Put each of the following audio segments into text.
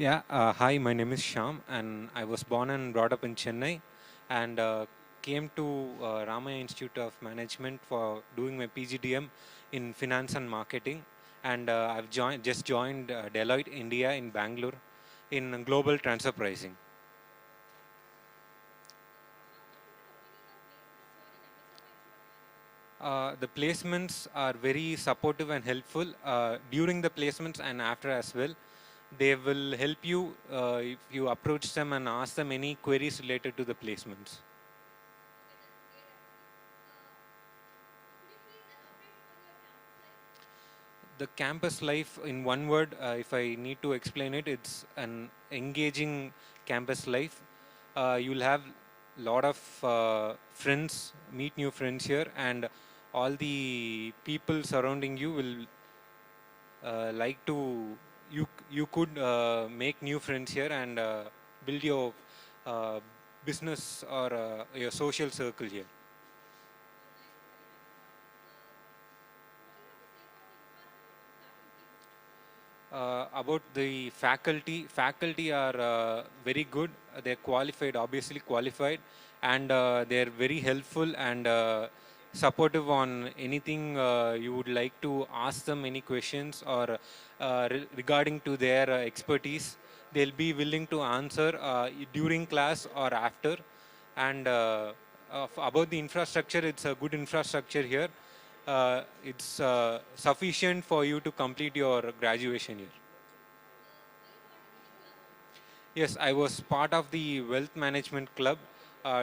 Yeah, hi, my name is Sham, and I was born and brought up in Chennai, and came to Ramaiah Institute of Management for doing my PGDM in finance and marketing, and I've just joined Deloitte India in Bangalore in global transfer pricing. The placements are very supportive and helpful during the placements and after as well. They will help you if you approach them and ask them any queries related to the placements. The campus life, in one word, if I need to explain it, it's an engaging campus life. You'll have a lot of friends, meet new friends here, and all the people surrounding you will like to you could make new friends here and build your uh, business or your social circle here. About the faculty are very good. They're qualified, obviously qualified, and they're very helpful and supportive on anything you would like to ask them any questions or regarding to their expertise. They'll be willing to answer during class or after. And about the infrastructure, it's a good infrastructure here. It's sufficient for you to complete your graduation year. Yes, I was part of the wealth management club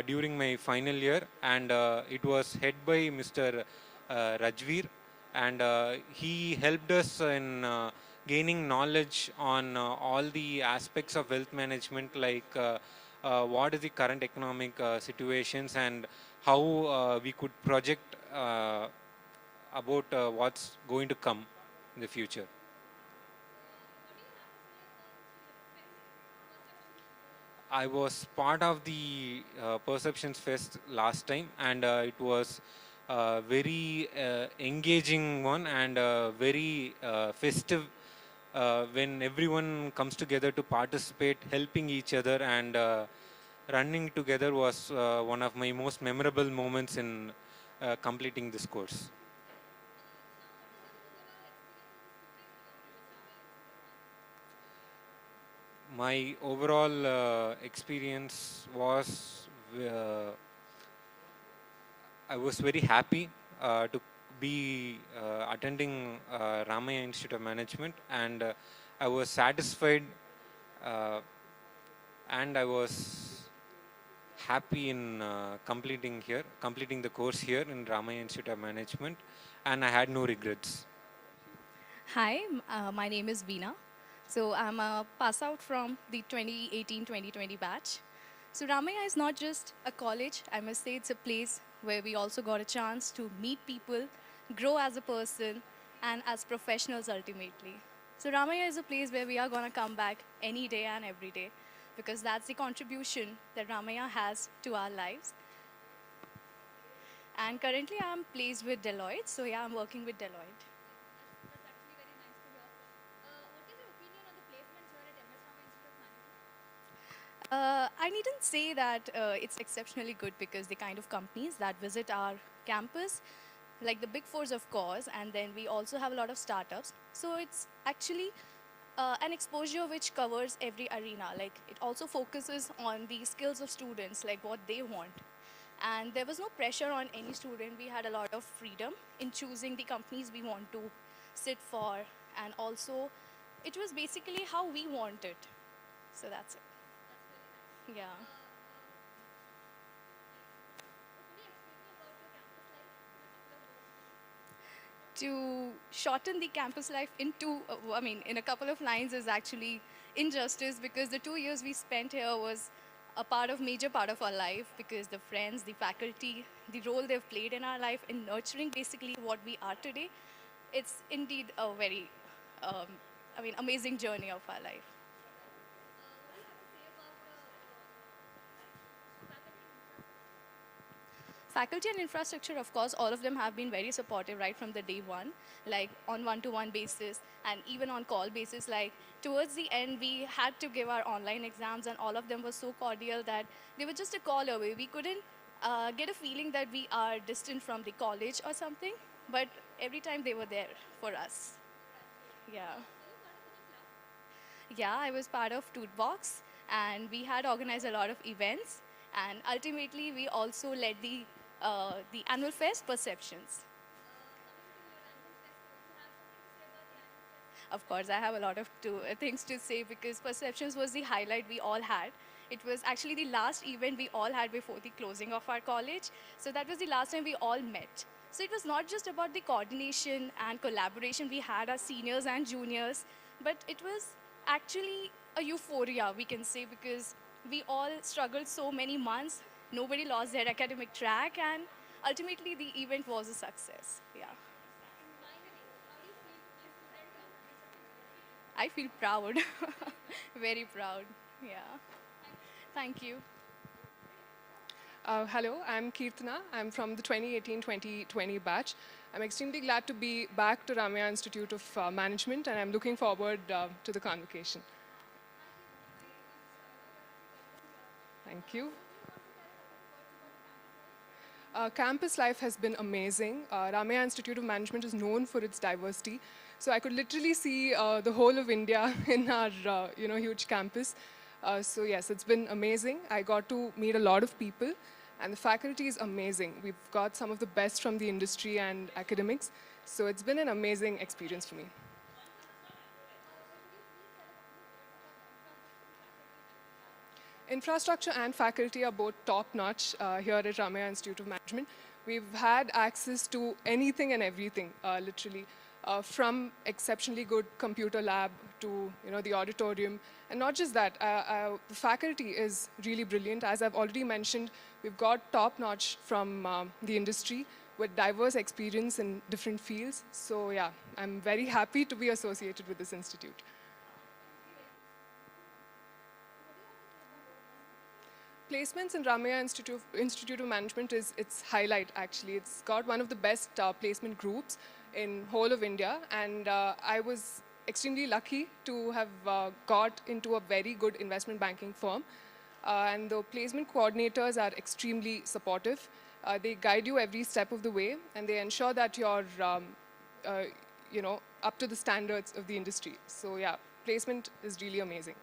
during my final year, and it was head by Mr. Rajveer, and he helped us in gaining knowledge on all the aspects of wealth management, like what is the current economic situations and how we could project about what's going to come in the future. I was part of the Perceptions Fest last time, and it was a very engaging one and very festive when everyone comes together to participate, helping each other, and running together was one of my most memorable moments in completing this course. My overall experience was uh, I was very happy to be attending Ramaiah Institute of Management, and I was satisfied, uh, and I was happy in completing the course here in Ramaiah Institute of Management, and I had no regrets. Hi, my name is Veena. So I'm a pass out from the 2018-2020 batch. So Ramaiah is not just a college, I must say it's a place where we also got a chance to meet people, grow as a person, and as professionals ultimately. So Ramaiah is a place where we are going to come back any day and every day because that's the contribution that Ramaiah has to our lives. And currently I'm placed with Deloitte, so yeah, I'm working with Deloitte. I needn't say that it's exceptionally good because the kind of companies that visit our campus, like the big fours, of course, and then we also have a lot of startups. So it's actually an exposure which covers every arena. Like it also focuses on the skills of students, like what they want. And there was no pressure on any student. We had a lot of freedom in choosing the companies we want to sit for, and also it was basically how we want it. So that's it. Yeah. To shorten the campus life into, in a couple of lines is actually injustice because the 2 years we spent here was a major part of our life because the friends, the faculty, the role they've played in our life in nurturing basically what we are today, it's indeed a very, um, amazing journey of our life. Faculty and infrastructure, of course, all of them have been very supportive right from the day one, like on one-to-one basis and even on call basis. Like towards the end, we had to give our online exams, and all of them were so cordial that they were just a call away. We couldn't get a feeling that we are distant from the college or something, but every time they were there for us. Yeah. Yeah, I was part of Tootbox, and we had organized a lot of events, and ultimately we also led the annual fest Perceptions. Of course, I have a lot of things to say because Perceptions was the highlight we all had. It was actually the last event we all had before the closing of our college. So that was the last time we all met. So it was not just about the coordination and collaboration we had as seniors and juniors, but it was actually a euphoria, we can say, because we all struggled so many months. Nobody lost their academic track, and ultimately the event was a success. Yeah. I feel proud, very proud. Yeah. Thank you. Hello, I'm Kirtana. I'm from the 2018-2020 batch. I'm extremely glad to be back to Ramaiah Institute of Management, and I'm looking forward to the convocation. Thank you. Campus life has been amazing. Ramaiah Institute of Management is known for its diversity. So I could literally see the whole of India in our huge campus. So yes, it's been amazing. I got to meet a lot of people, and the faculty is amazing. We've got some of the best from the industry and academics. So it's been an amazing experience for me. Infrastructure and faculty are both top-notch here at Ramaiah Institute of Management. We've had access to anything and everything, literally, from exceptionally good computer lab to the auditorium. And not just that, the faculty is really brilliant. As I've already mentioned, we've got top-notch from the industry with diverse experience in different fields. So yeah, I'm very happy to be associated with this institute. Placements in Ramaiah Institute of Management is its highlight, actually. It's got one of the best placement groups in whole of India, and I was extremely lucky to have got into a very good investment banking firm. And the placement coordinators are extremely supportive. They guide you every step of the way, and they ensure that you're uh, up to the standards of the industry. So yeah, placement is really amazing.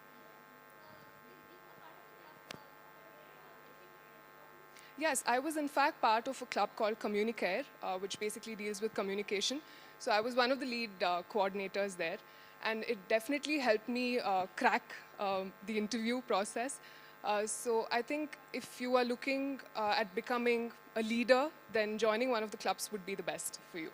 Yes, I was in fact part of a club called Communicare, which basically deals with communication. So I was one of the lead coordinators there, and it definitely helped me crack the interview process. So I think if you are looking at becoming a leader, then joining one of the clubs would be the best for you.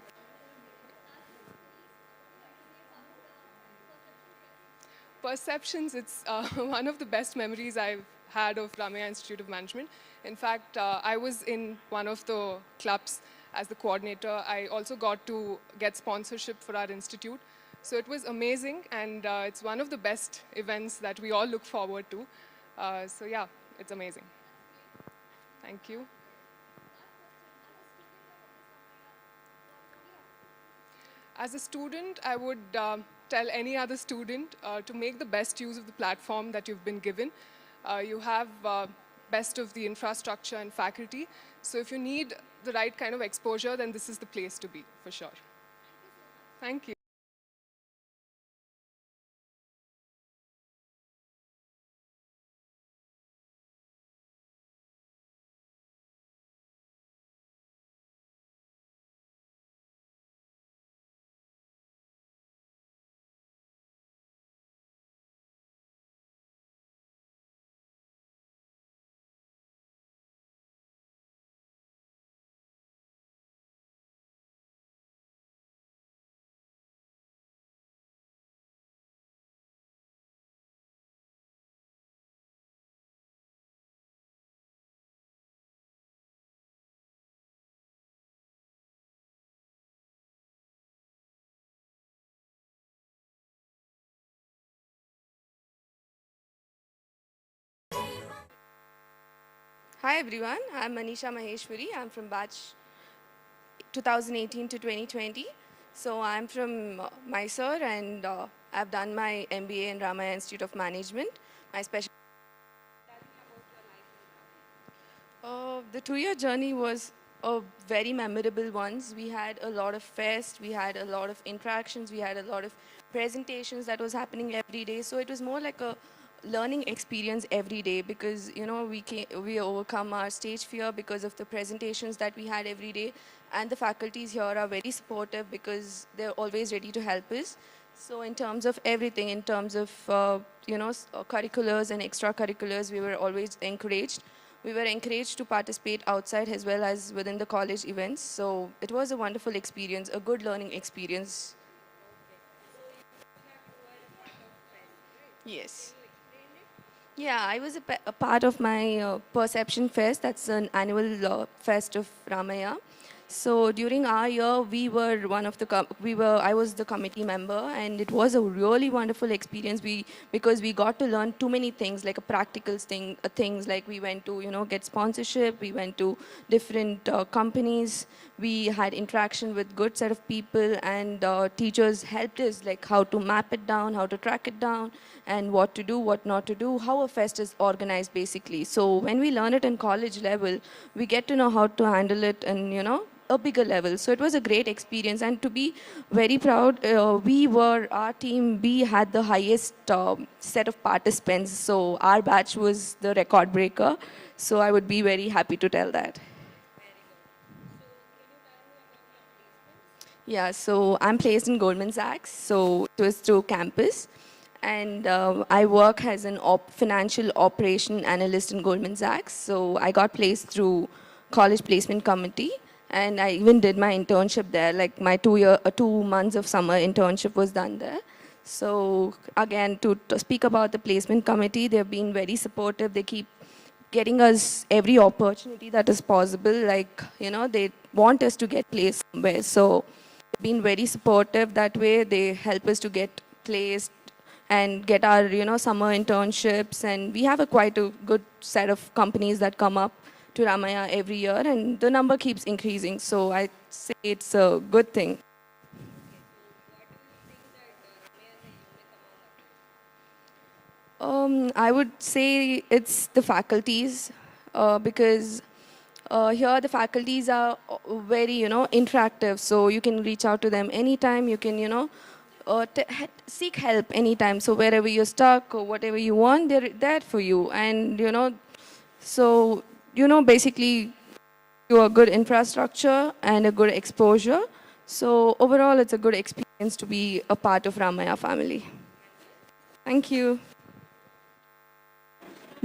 Perceptions, it's one of the best memories I've had of Ramaiah Institute of Management. In fact, I was in one of the clubs as the coordinator. I also got to get sponsorship for our institute. So it was amazing, and it's one of the best events that we all look forward to. So yeah, it's amazing. Thank you. As a student, I would tell any other student to make the best use of the platform that you've been given. You have best of the infrastructure and faculty. So if you need the right kind of exposure, then this is the place to be, for sure. Thank you. Hi everyone, I'm Manisha Maheshwari. I'm from batch 2018 to 2020. So I'm from Mysore and I've done my MBA in Ramaiah Institute of Management. My special the 2-year journey was a very memorable one. We had a lot of fest, we had a lot of interactions, we had a lot of presentations that was happening every day. So it was more like a learning experience every day because we overcome our stage fear because of the presentations that we had every day, and the faculties here are very supportive because they're always ready to help us. So in terms of everything, in terms of curriculars and extracurriculars, we were always encouraged. We were encouraged to participate outside as well as within the college events. So it was a wonderful experience, a good learning experience. Yes. Yeah, I was a part of my Perception Fest. That's an annual fest of Ramaiah. So during our year, we were one of the I was the committee member, and it was a really wonderful experience. Because we got to learn too many things, like a practical things like we went to get sponsorship, we went to different companies, we had interaction with good set of people, and teachers helped us like how to map it down, how to track it down, and what to do, what not to do, how a fest is organized basically. So when we learn it in college level, we get to know how to handle it and a bigger level. So it was a great experience, and to be very proud, our team, we had the highest set of participants. So our batch was the record breaker. So I would be very happy to tell that. Yeah, so I'm placed in Goldman Sachs, so it was through campus. And I work as an financial operation analyst in Goldman Sachs. So I got placed through college placement committee, and I even did my internship there. Like my 2 months of summer internship was done there. So again, to speak about the placement committee, they've been very supportive. They keep getting us every opportunity that is possible. Like, they want us to get placed somewhere. So they've been very supportive that way. They help us to get placed and get our, summer internships. And we have quite a good set of companies that come up to Ramaiah every year, and the number keeps increasing. So I say it's a good thing. I would say it's the faculties because here the faculties are very, interactive. So you can reach out to them anytime. You can, seek help anytime. So wherever you're stuck or whatever you want, they're there for you. And, so, basically you a good infrastructure and a good exposure. So overall, it's a good experience to be a part of Ramaiah family. Thank you.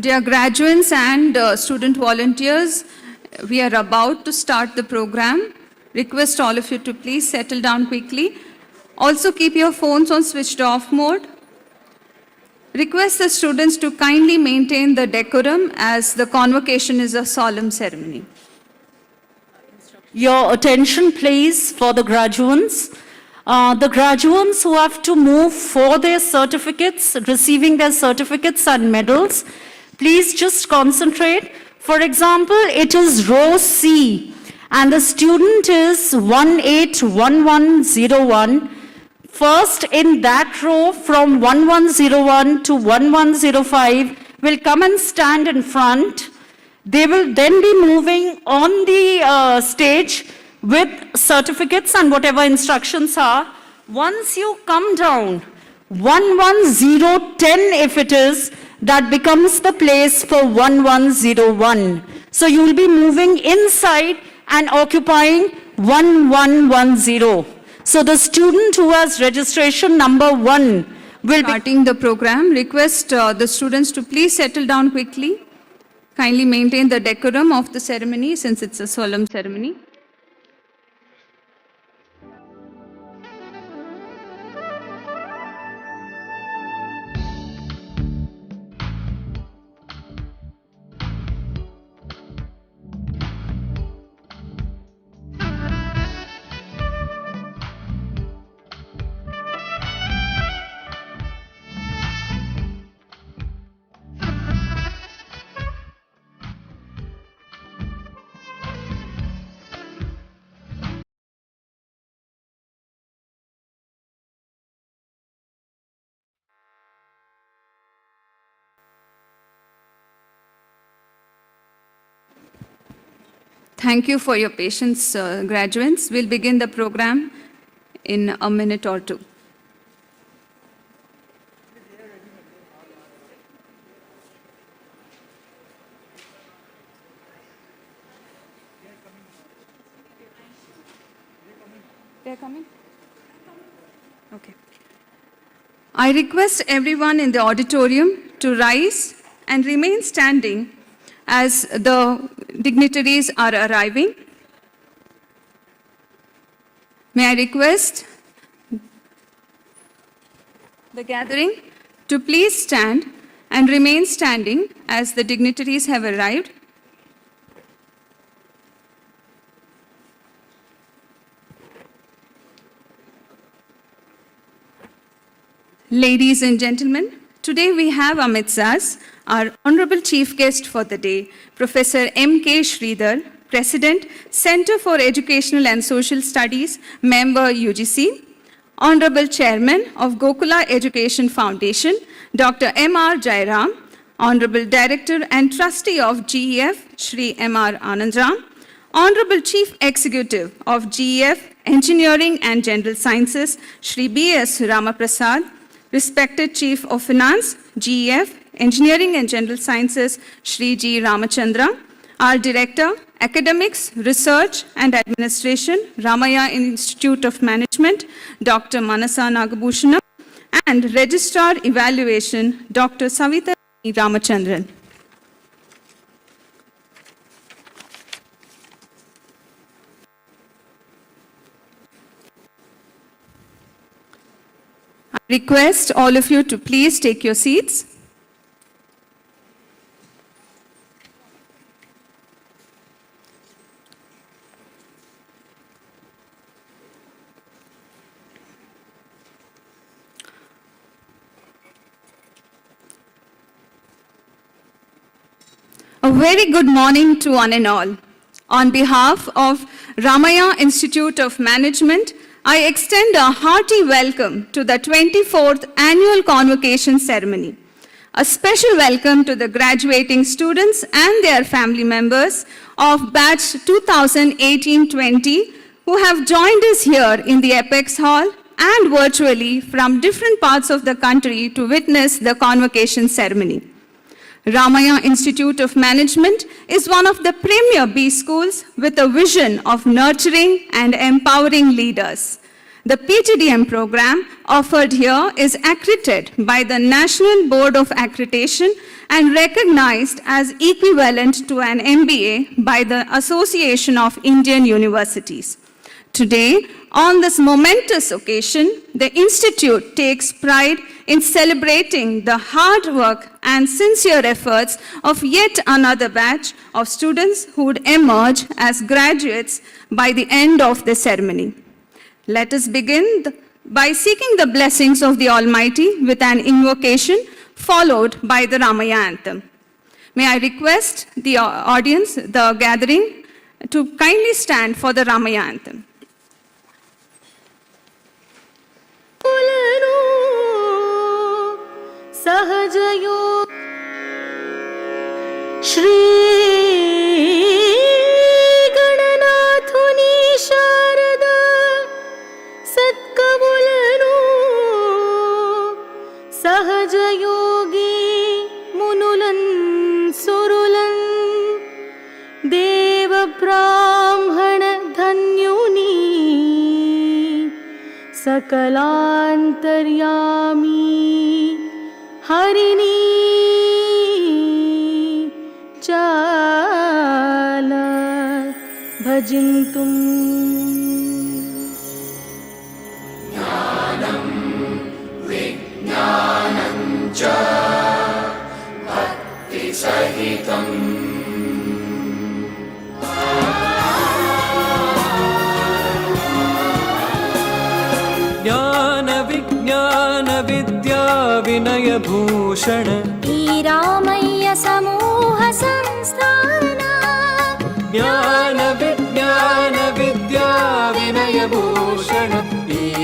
Dear graduates and student volunteers, we are about to start the program. Request all of you to please settle down quickly. Also keep your phones on switched off mode. Request the students to kindly maintain the decorum as the convocation is a solemn ceremony. Your attention, please, for the graduates. The graduates who have to move for their certificates, receiving their certificates and medals, please just concentrate. For example, it is row C, and the student is 181101. First in that row from 1101 to 1105 will come and stand in front. They will then be moving on the stage with certificates and whatever instructions are. Once you come down, 11010 if it is, that becomes the place for 1101. So you will be moving inside and occupying 1110. So the student who has registration number 1 will be Starting the program, request the students to please settle down quickly. Kindly maintain the decorum of the ceremony since it's a solemn ceremony. Thank you for your patience, graduates. We'll begin the program in a minute or two. They're coming? Okay. I request everyone in the auditorium to rise and remain standing as the dignitaries are arriving. May I request the gathering to please stand and remain standing as the dignitaries have arrived. Ladies and gentlemen, today we have amidst us our Honorable Chief Guest for the day, Professor M.K. Sridhar, President, Center for Educational and Social Studies, Member UGC, Honorable Chairman of Gokula Education Foundation, Dr. M.R. Jairam, Honorable Director and Trustee of GEF, Shri M.R. Anandram, Honorable Chief Executive of GEF Engineering and General Sciences, Shri B.S. Ramaprasad, Respected Chief of Finance, GEF, Engineering and General Sciences, Shri G. Ramachandra, our Director, Academics, Research and Administration, Ramaiah Institute of Management, Dr. Manasa Nagabhushanam, and Registrar Evaluation, Dr. Savita Ramachandran. I request all of you to please take your seats. A very good morning to one and all. On behalf of Ramaiah Institute of Management, I extend a hearty welcome to the 24th Annual Convocation Ceremony. A special welcome to the graduating students and their family members of Batch 2018-20 who have joined us here in the Apex Hall and virtually from different parts of the country to witness the Convocation Ceremony. Ramaiah Institute of Management is one of the premier B schools with a vision of nurturing and empowering leaders. The PGDM program offered here is accredited by the National Board of Accreditation and recognized as equivalent to an MBA by the Association of Indian Universities. Today, on this momentous occasion, the Institute takes pride in celebrating the hard work and sincere efforts of yet another batch of students who would emerge as graduates by the end of the ceremony. Let us begin by seeking the blessings of the Almighty with an invocation followed by the Ramaiah anthem. May I request the audience, the gathering, to kindly stand for the Ramaiah anthem. Sahajyoga Shri गणनाथुनी Sharda सत्कबुलनु सहजयोगी मुनुलन सुरुलन देव ब्राह्मण धन्युनी सकलांतर्यामी हरिणी चाल भजिन्तुम् ज्ञानं विज्ञानं च भक्तिसहितम् ज्ञान विज्ञान विद्या विनय भूषण रामय्य समूह संस्थाना ज्ञान विज्ञान विद्या विनय भूषण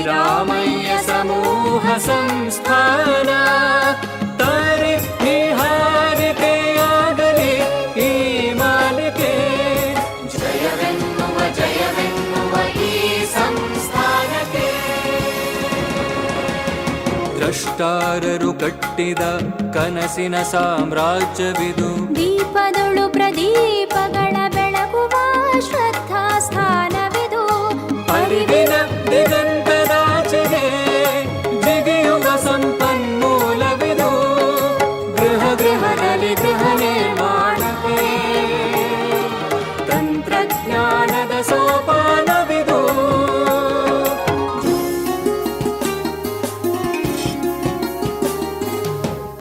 रामय्य समूह संस्थाना तारे निहार के आगले ईमान के जय ಕುಂಬಾರರು ಕಟ್ಟಿದ ಕನಸಿನ ಸಾಮ್ರಾಜ್ಯವಿದು. ದೀಪದೊಳು ಪ್ರದೀಪಗಳ ಬೆಳಗುವ ಶ್ರದ್ಧಾ ಸ್ಥಾನವಿದು. ಅರಿವಿನ ದಿಗಂತದಾಚೆಗೆ ಜಿಗಿಯುವ ಸಂಪನ್ಮೂಲವಿದು. ಗೃಹ ಗೃಹದಲ್ಲಿ ಗೃಹ ನಿರ್ಮಾಣಕ್ಕೆ ತಂತ್ರಜ್ಞಾನದ ಸೋಪಾನವಿದು.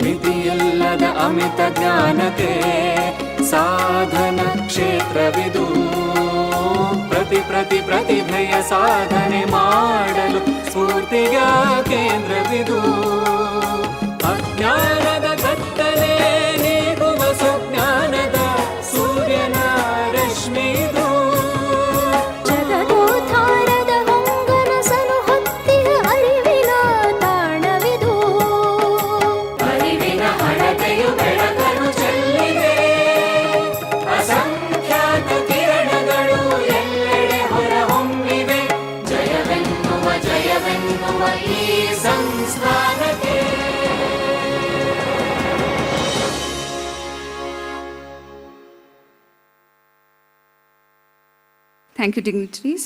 ಮಿತಿಯಿಲ್ಲದ ಅಮಿತ ಜ್ಞಾನಕ್ಕೆ ಸಾಧನ ಕ್ಷೇತ್ರವಿದು. ಪ್ರತಿಭೆಯ ಸಾಧನೆ ಮಾಡಲು ಸ್ಫೂರ್ತಿಯ ಕೇಂದ್ರವಿದು. ಅಜ್ಞಾನದ ಕತ್ತಲೆ ನೀಗುವ ಸುಜ್ಞಾನದ ಸೂರ್ಯನ ರಶ್ಮಿದು. ಜಗದೋದ್ಧಾರದ ಹೊಂಗನಸನು ಹೊತ್ತಿದ ಅರಿವಿನ ತಾಣವಿದು. ಅರಿವಿನ ಹಣತೆಯು ಬೆಳಕನ್ನು ಚೆಲ್ಲಿದೆ. ಅಸಂಖ್ಯಾತ ಕಿರಣಗಳು ಎಲ್ಲೆಡೆ ಹೊರಹೊಮ್ಮಿವೆ. ಜಯವೆನ್ನುವ ಈ ಸಂಸ್ಥಾನಕ್ಕೆ. Thank you, dignitaries.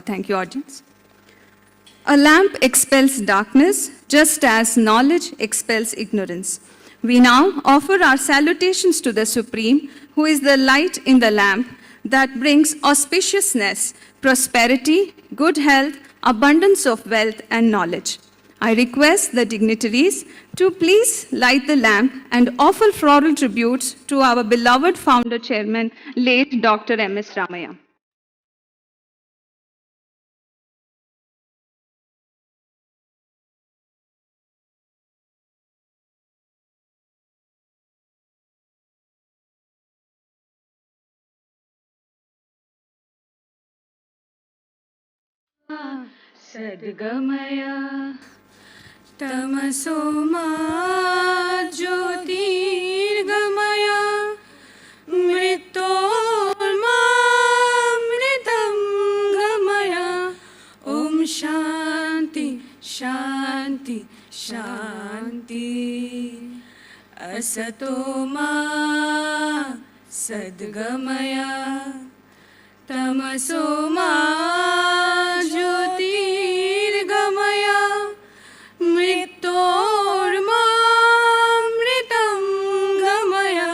Thank you, audience. A lamp expels darkness, just as knowledge expels ignorance. We now offer our salutations to the Supreme, who is the light in the lamp that brings auspiciousness, prosperity, good health, abundance of wealth and knowledge. I request the dignitaries to please light the lamp and offer floral tributes to our beloved founder chairman, late Dr. M.S. Ramaiah. सद्गमया तमसो मा ज्योतिर्गमया मृत्योर्मामृतं गमया. ॐ शान्ति शान्ति शान्ति. असतो मा सद्गमया तमसो मा ज्योतिर्गमया मृत्योर्मामृतं गमया.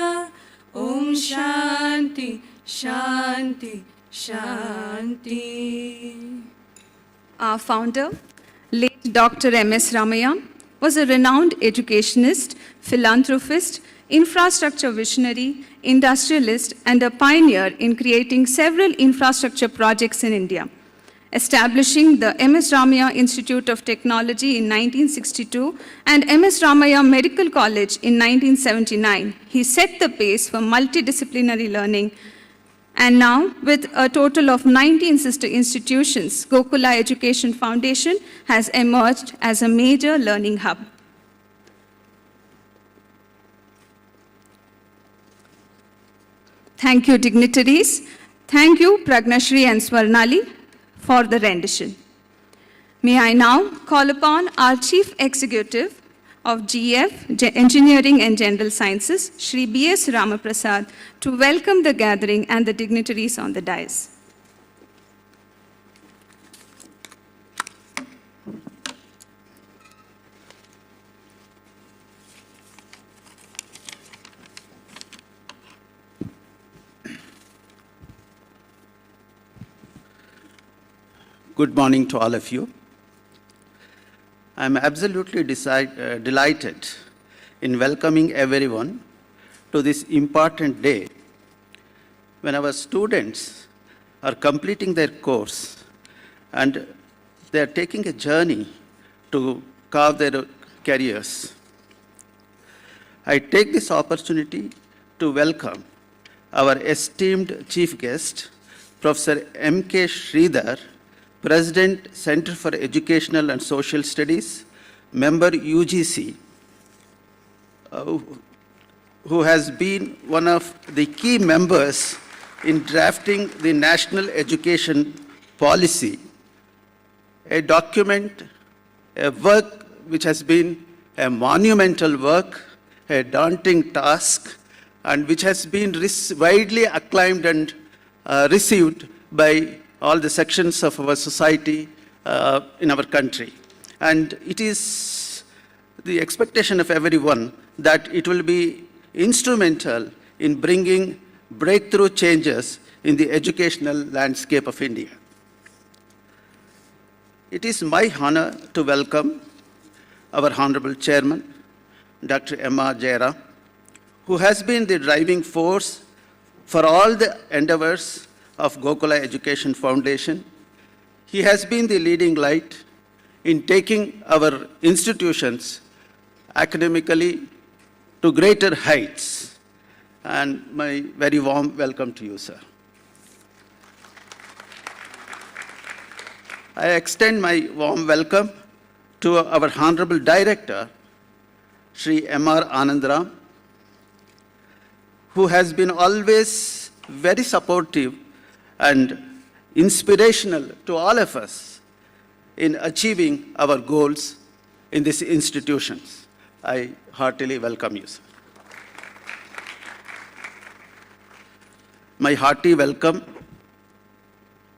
ॐ शान्ति शान्ति शान्ति. Our founder, late Dr. M.S. Ramaiah, was a renowned educationist, philanthropist, infrastructure visionary, industrialist, and a pioneer in creating several infrastructure projects in India. Establishing the M.S. Ramaiah Institute of Technology in 1962 and M.S. Ramaiah Medical College in 1979, he set the pace for multidisciplinary learning. And now, with a total of 19 sister institutions, Gokula Education Foundation has emerged as a major learning hub. Thank you, dignitaries. Thank you, Pragnashri and Swarnali, for the rendition. May I now call upon our Chief Executive of GF, Engineering and General Sciences, Shri B.S. Ramaprasad, to welcome the gathering and the dignitaries on the dais. Good morning to all of you. I'm absolutely delighted in welcoming everyone to this important day when our students are completing their course and they are taking a journey to carve their careers. I take this opportunity to welcome our esteemed chief guest, Professor M.K. Sridhar, President, Center for Educational and Social Studies, member UGC, who has been one of the key members in drafting the National Education Policy, a document, a work which has been a monumental work, a daunting task, and which has been widely acclaimed and received by all the sections of our society in our country. And it is the expectation of everyone that it will be instrumental in bringing breakthrough changes in the educational landscape of India. It is my honor to welcome our Honorable Chairman, Dr. M.R. Jairam, who has been the driving force for all the endeavors of Gokula Education Foundation. He has been the leading light in taking our institutions academically to greater heights. And my very warm welcome to you, sir. I extend my warm welcome to our Honorable Director, Shri M.R. Anandram, who has been always very supportive and inspirational to all of us in achieving our goals in these institutions. I heartily welcome you, sir. My hearty welcome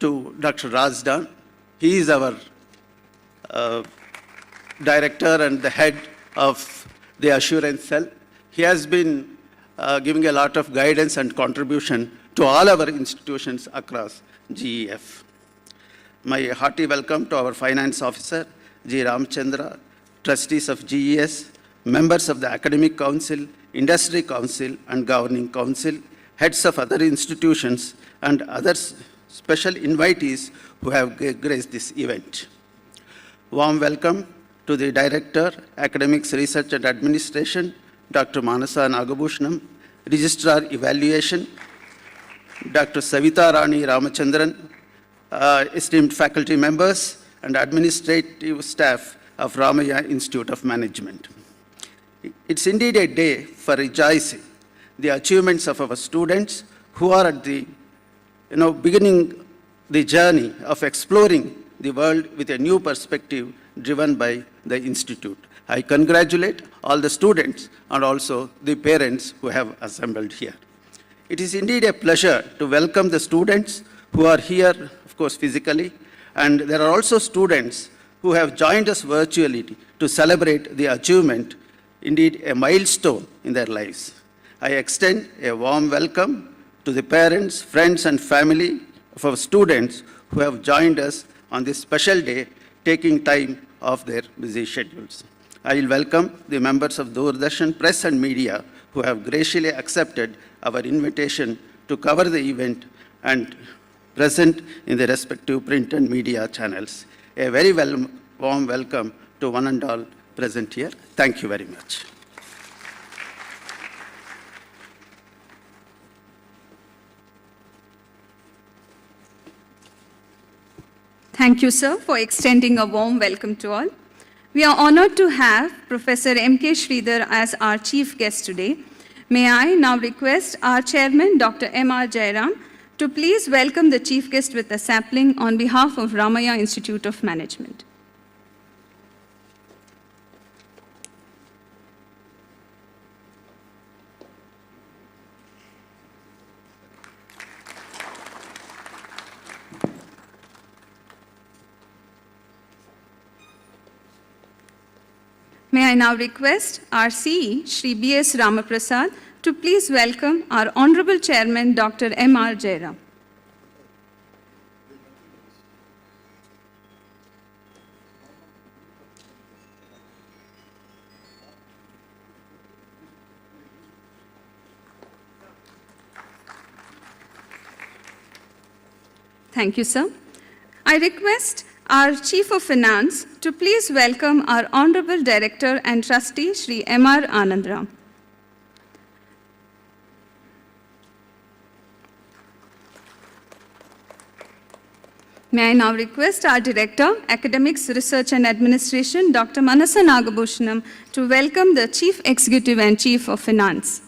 to Dr. Razdan. He is our director and the head of the assurance cell. He has been giving a lot of guidance and contribution to all our institutions across GEF. My hearty welcome to our finance officer, G. Ramchandra, trustees of GES, members of the Academic Council, Industry Council, and Governing Council, heads of other institutions, and other special invitees who have graced this event. Warm welcome to the Director, Academics, Research and Administration, Dr. Manasa Nagabhushanam, Registrar Evaluation, Dr. Savita Rani Ramachandran, esteemed faculty members, and administrative staff of Ramaiah Institute of Management. It's indeed a day for rejoicing the achievements of our students who are at the beginning the journey of exploring the world with a new perspective driven by the Institute. I congratulate all the students and also the parents who have assembled here. It is indeed a pleasure to welcome the students who are here, of course, physically, and there are also students who have joined us virtually to celebrate the achievement, indeed a milestone in their lives. I extend a warm welcome to the parents, friends, and family of our students who have joined us on this special day, taking time off their busy schedules. I will welcome the members of Doordarshan Press and Media who have graciously accepted our invitation to cover the event and present in the respective print and media channels. A very warm welcome to one and all present here. Thank you very much. Thank you, sir, for extending a warm welcome to all. We are honored to have Professor M.K. Sridhar as our chief guest today. May I now request our chairman, Dr. M.R. Jairam, to please welcome the chief guest with a sapling on behalf of Ramaiah Institute of Management. May I now request our CE, Shri B.S. Ramaprasad, to please welcome our Honorable Chairman, Dr. M.R. Jairam. Thank you, sir. I request our Chief of Finance to please welcome our Honorable Director and Trustee, Shri M.R. Anandram. May I now request our Director, Academics, Research and Administration, Dr. Manasa Nagabhushanam, to welcome the Chief Executive and Chief of Finance.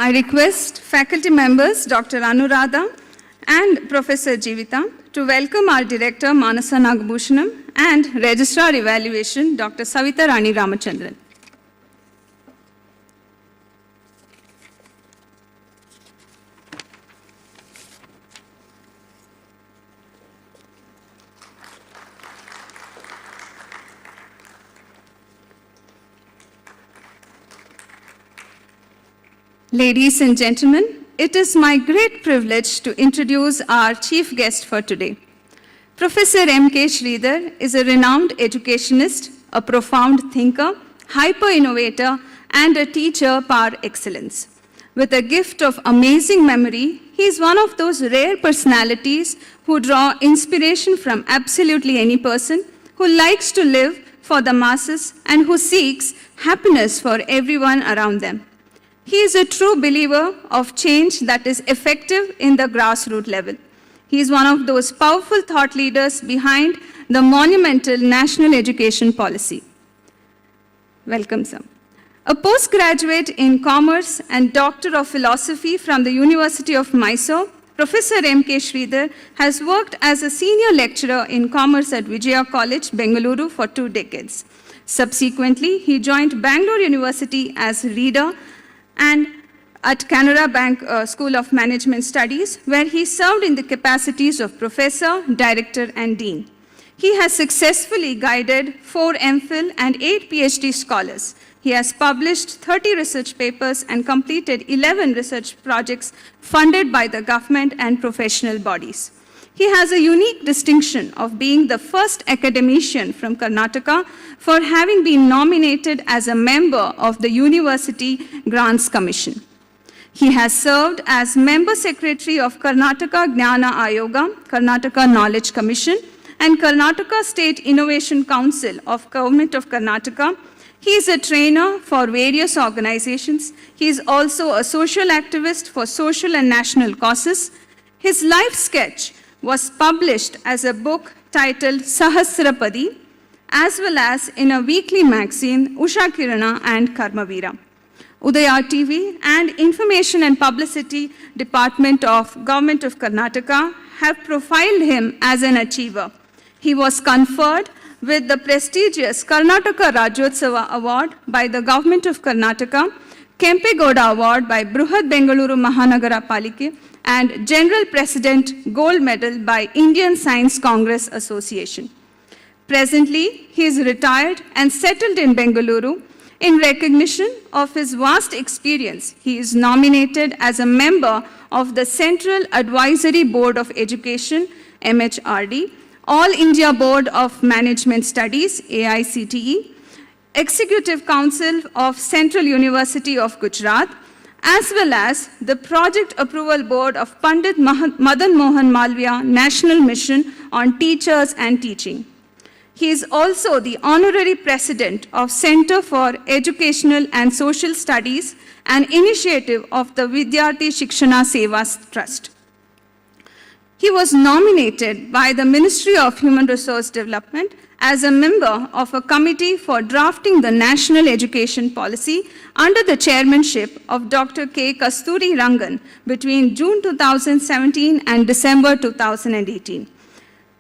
I request faculty members Dr. Anuradha and Professor Jivita to welcome our Director Manasa Nagabhushanam and Registrar Evaluation Dr. Savita Rani Ramachandran. Ladies and gentlemen, it is my great privilege to introduce our chief guest for today. Professor M.K. Sridhar is a renowned educationist, a profound thinker, hyper-innovator, and a teacher par excellence. With a gift of amazing memory, he is one of those rare personalities who draw inspiration from absolutely any person, who likes to live for the masses, and who seeks happiness for everyone around them. He is a true believer of change that is effective in the grassroots level. He is one of those powerful thought leaders behind the monumental national education policy. Welcome, sir. A postgraduate in commerce and doctor of philosophy from the University of Mysore, Professor M.K. Sridhar has worked as a senior lecturer in commerce at Vijaya College, Bengaluru for 2 decades. Subsequently, he joined Bangalore University as reader and at Canara Bank School of Management Studies, where he served in the capacities of professor, director, and dean. He has successfully guided 4 MPhil and 8 PhD scholars. He has published 30 research papers and completed 11 research projects funded by the government and professional bodies. He has a unique distinction of being the first academician from Karnataka for having been nominated as a member of the University Grants Commission. He has served as member secretary of Karnataka Jnana Ayoga, Karnataka Knowledge Commission, and Karnataka State Innovation Council of Government of Karnataka. He is a trainer for various organizations. He is also a social activist for social and national causes. His life sketch was published as a book titled Sahasrapadi, as well as in a weekly magazine, Usha Kirana and Karmavira. Udaya TV and Information and Publicity Department of Government of Karnataka have profiled him as an achiever. He was conferred with the prestigious Karnataka Rajyotsava Award by the Government of Karnataka, Kempe Gowda Award by Bruhat Bengaluru Mahanagara Palike, and General President Gold Medal by Indian Science Congress Association. Presently, he is retired and settled in Bengaluru. In recognition of his vast experience, he is nominated as a member of the Central Advisory Board of Education, MHRD, All India Board of Management Studies, AICTE, Executive Council of Central University of Gujarat, as well as the Project Approval Board of Pandit Madan Mohan Malviya National Mission on Teachers and Teaching. He is also the honorary president of Center for Educational and Social Studies, an initiative of the Vidyarthi Shikshana Sevas Trust. He was nominated by the Ministry of Human Resource Development as a member of a committee for drafting the national education policy under the chairmanship of Dr. K. Kasturi Rangan between June 2017 and December 2018.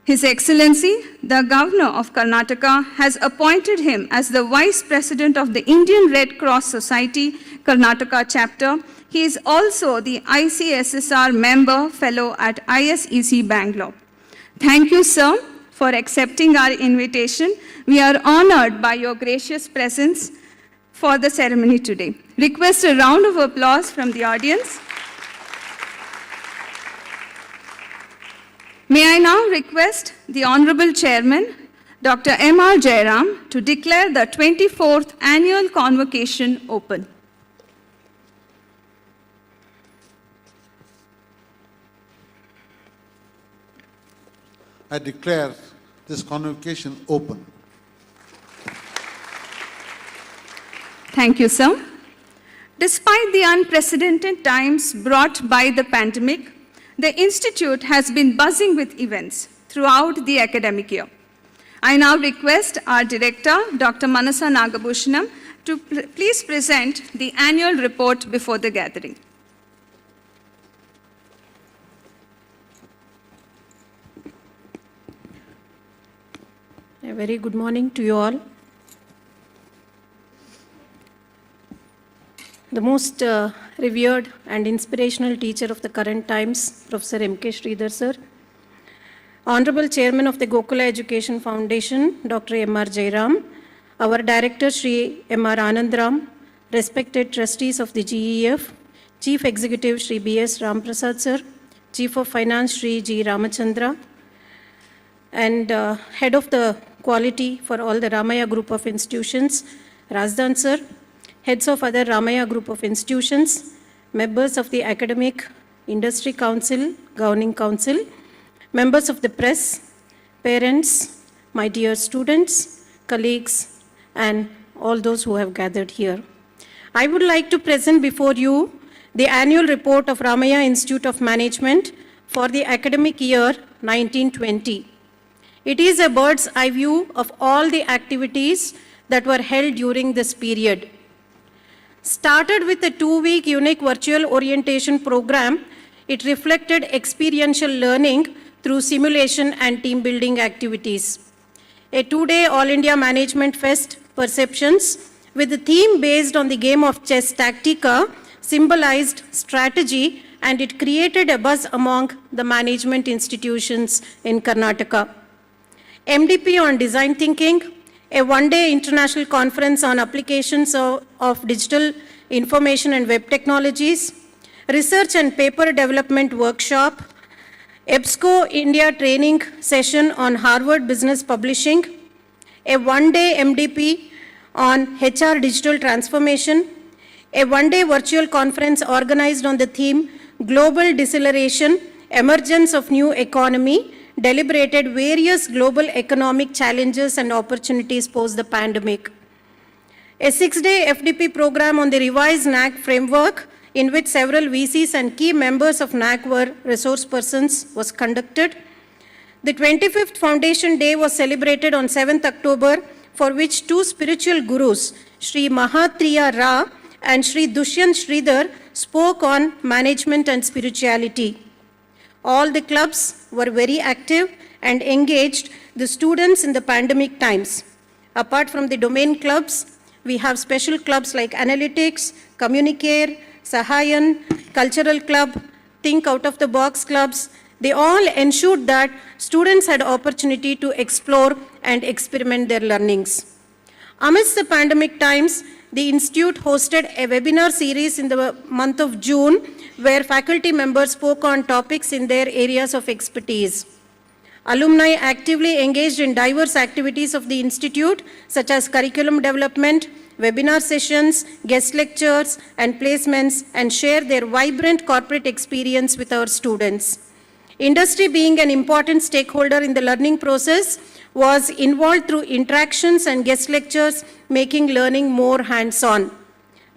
His Excellency, the Governor of Karnataka, has appointed him as the Vice President of the Indian Red Cross Society, Karnataka chapter. He is also the ICSSR member fellow at ISEC Bangalore. Thank you, sir, for accepting our invitation. We are honored by your gracious presence for the ceremony today. Request a round of applause from the audience. May I now request the Honorable Chairman, Dr. M.R. Jairam, to declare the 24th Annual Convocation open. I declare this convocation open. Thank you, sir. Despite the unprecedented times brought by the pandemic, the Institute has been buzzing with events throughout the academic year. I now request our Director, Dr. Manasa Nagabhushanam, to please present the annual report before the gathering. very good morning to you all. The most revered and inspirational teacher of the current times, Professor M.K. Sridhar sir, Honorable Chairman of the Gokula Education Foundation, Dr. M.R. Jairam, our Director Sri M.R. Anandram, respected trustees of the GEF, Chief Executive Sri B.S. Ramprasad sir, Chief of Finance Sri G. Ramachandra, and Head of the Quality for all the Ramaiah Group of Institutions, Razdan sir, Heads of other Ramaiah Group of Institutions, members of the Academic Industry Council, Governing Council, members of the press, parents, my dear students, colleagues, and all those who have gathered here. I would like to present before you the annual report of Ramaiah Institute of Management for the academic year 1920. It is a bird's eye view of all the activities that were held during this period. Started with a 2-week unique virtual orientation program, it reflected experiential learning through simulation and team building activities. A 2-day All India Management Fest Perceptions with the theme based on the game of chess Tactica symbolized strategy, and it created a buzz among the management institutions in Karnataka. MDP on design thinking, a 1-day international conference on applications of digital information and web technologies, research and paper development workshop, EBSCO India training session on Harvard Business Publishing, a 1-day MDP on HR digital transformation, a 1-day virtual conference organized on the theme Global Deceleration, Emergence of New Economy, deliberated various global economic challenges and opportunities post the pandemic. A 6-day FDP program on the revised NAC framework, in which several VCs and key members of NAC were resource persons, was conducted. The 25th Foundation Day was celebrated on 7th October, for which 2 spiritual gurus, Sri Mahatriya Ra and Sri Dushyant Sridhar, spoke on management and spirituality. All the clubs were very active and engaged the students in the pandemic times. Apart from the domain clubs, we have special clubs like Analytics, Communicare, Sahayan, Cultural Club, Think Out of the Box clubs. They all ensured that students had opportunity to explore and experiment their learnings. Amidst the pandemic times, the Institute hosted a webinar series in the month of June where faculty members spoke on topics in their areas of expertise. Alumni actively engaged in diverse activities of the Institute, such as curriculum development, webinar sessions, guest lectures, and placements, and shared their vibrant corporate experience with our students. Industry, being an important stakeholder in the learning process, was involved through interactions and guest lectures, making learning more hands-on.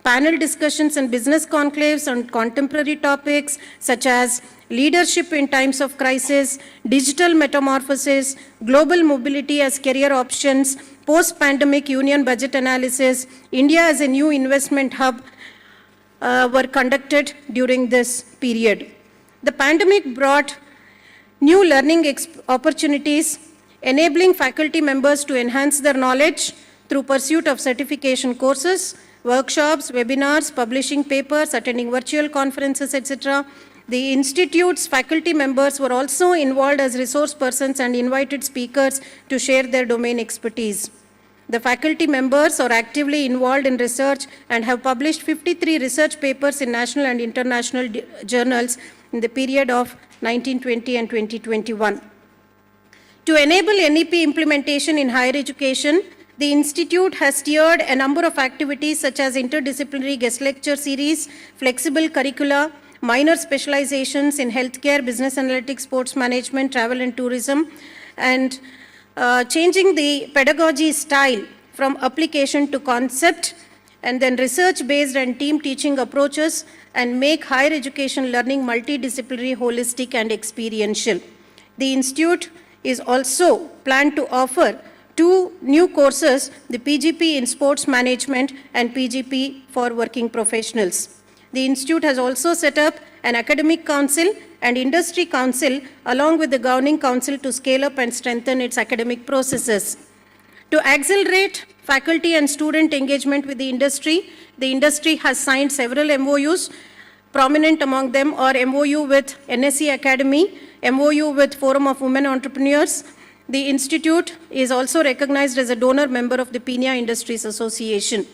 Panel discussions and business conclaves on contemporary topics such as leadership in times of crisis, digital metamorphosis, global mobility as career options, post-pandemic union budget analysis, India as a new investment hub were conducted during this period. The pandemic brought new learning opportunities, enabling faculty members to enhance their knowledge through pursuit of certification courses, workshops, webinars, publishing papers, attending virtual conferences, etc. The Institute's faculty members were also involved as resource persons and invited speakers to share their domain expertise. The faculty members are actively involved in research and have published 53 research papers in national and international journals in the period of 1920 and 2021. To enable NEP implementation in higher education, the Institute has steered a number of activities such as interdisciplinary guest lecture series, flexible curricula, minor specializations in healthcare, business analytics, sports management, travel and tourism, and changing the pedagogy style from application to concept, and then research-based and team teaching approaches, and make higher education learning multidisciplinary, holistic, and experiential. The Institute is also planned to offer 2 new courses, the PGP in sports management and PGP for working professionals. The Institute has also set up an academic council and industry council along with the governing council to scale up and strengthen its academic processes. To accelerate faculty and student engagement with the industry has signed several MOUs. Prominent among them are MOU with NSE Academy, MOU with Forum of Women Entrepreneurs. The institute is also recognized as a donor member of the Pina Industries Association.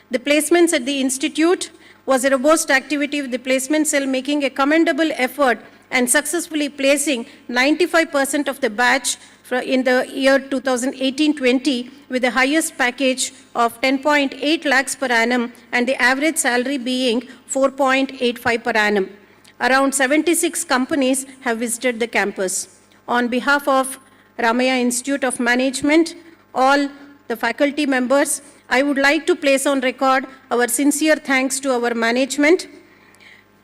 The placements at the institute was a robust activity with the placement cell making a commendable effort and successfully placing 95% of the batch in the year 2018-20 with the highest package of 10.8 lakhs per annum and the average salary being 4.85 per annum. Around 76 companies have visited the campus. On behalf of Ramaiah Institute of Management, all the faculty members, I would like to place on record our sincere thanks to our management,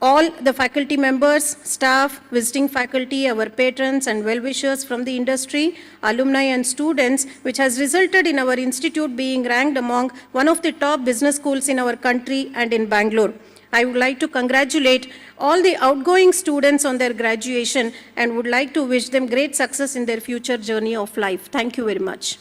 all the faculty members, staff, visiting faculty, our patrons and well-wishers from the industry, alumni and students, which has resulted in our institute being ranked among one of the top business schools in our country and in Bangalore. I would like to congratulate all the outgoing students on their graduation and would like to wish them great success in their future journey of life. Thank you very much.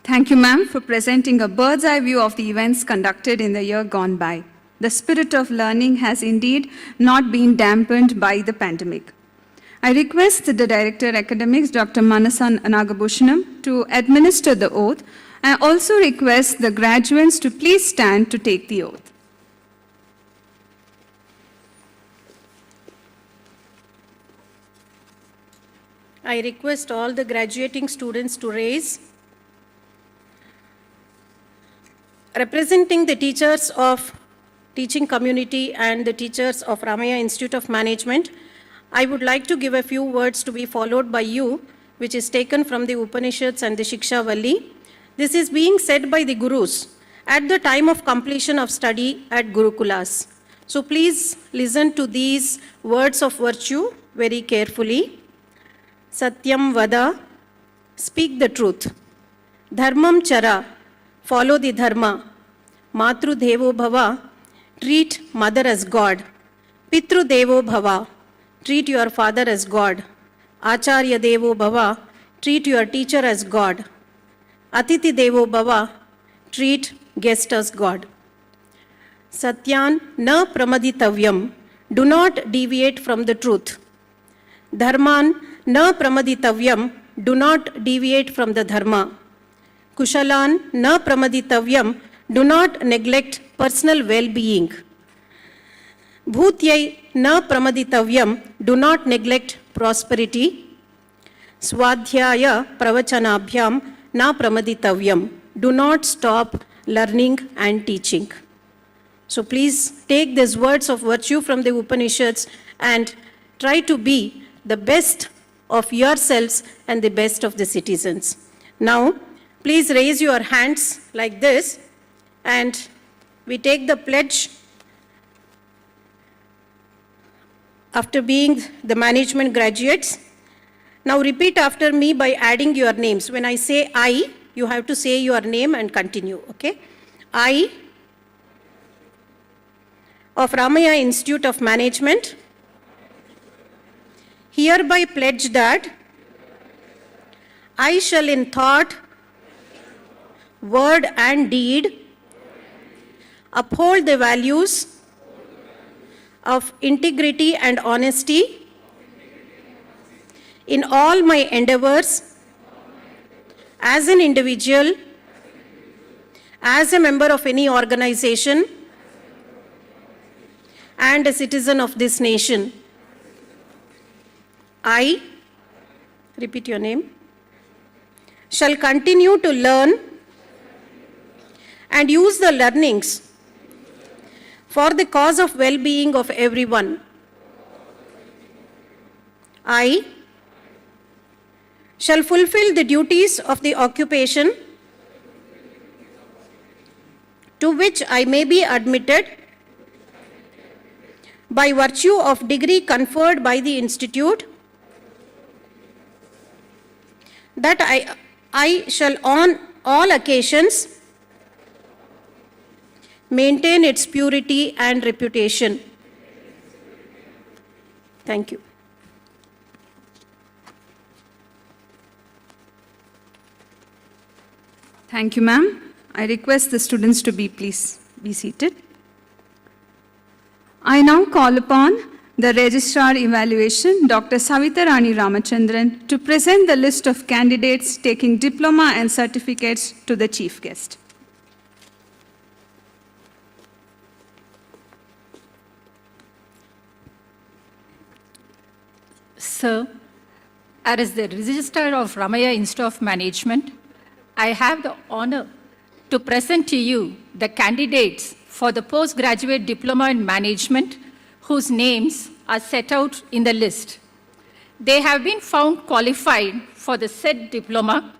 Thank you, ma'am, for presenting a bird's eye view of the events conducted in the year gone by. The spirit of learning has indeed not been dampened by the pandemic. I request the Director Academics, Dr. Manasan Nagabhushanam, to administer the oath. I also request the graduates to please stand to take the oath. I request all the graduating students to raise. Representing the teachers of teaching community and the teachers of Ramaiah Institute of Management, I would like to give a few words to be followed by you, which is taken from the Upanishads and the Shiksha Valli. This is being said by the Gurus at the time of completion of study at Gurukulas. So please listen to these words of virtue very carefully. Satyam Vada, speak the truth. Dharmam Chara, follow the Dharma. Matru Devo Bhava, treat mother as God. Pitru Devo Bhava, treat your father as God. Acharya Devo Bhava, treat your teacher as God. Atiti Devo Bhava, treat guest as God. Satyan na pramaditavyam, do not deviate from the truth. Dharman na pramaditavyam, do not deviate from the dharma. Kushalan na pramaditavyam, do not neglect personal well-being. Bhutyai na pramaditavyam, do not neglect prosperity. Swadhyaya pravachanabhyam na pramaditavyam, do not stop learning and teaching. So please take these words of virtue from the Upanishads and try to be the best of yourselves and the best of the citizens. Now, please raise your hands like this and we take the pledge after being the management graduates. Now repeat after me by adding your names. When I say I, you have to say your name and continue, okay? I of Ramaiah Institute of Management hereby pledge that I shall in thought, word and deed uphold the values of integrity and honesty in all my endeavors as an individual, as a member of any organization, and a citizen of this nation. I, repeat your name, shall continue to learn and use the learnings for the cause of well-being of everyone. I shall fulfill the duties of the occupation to which I may be admitted by virtue of degree conferred by the institute, that I shall on all occasions maintain its purity and reputation. Thank you. Thank you, ma'am. I request the students to please be seated. I now call upon the Registrar Evaluation, Dr. Savitarani Ramachandran, to present the list of candidates taking diploma and certificates to the chief guest. Sir, as the Registrar of Ramaiah Institute of Management, I have the honor to present to you the candidates for the postgraduate diploma in management whose names are set out in the list. They have been found qualified for the said diploma,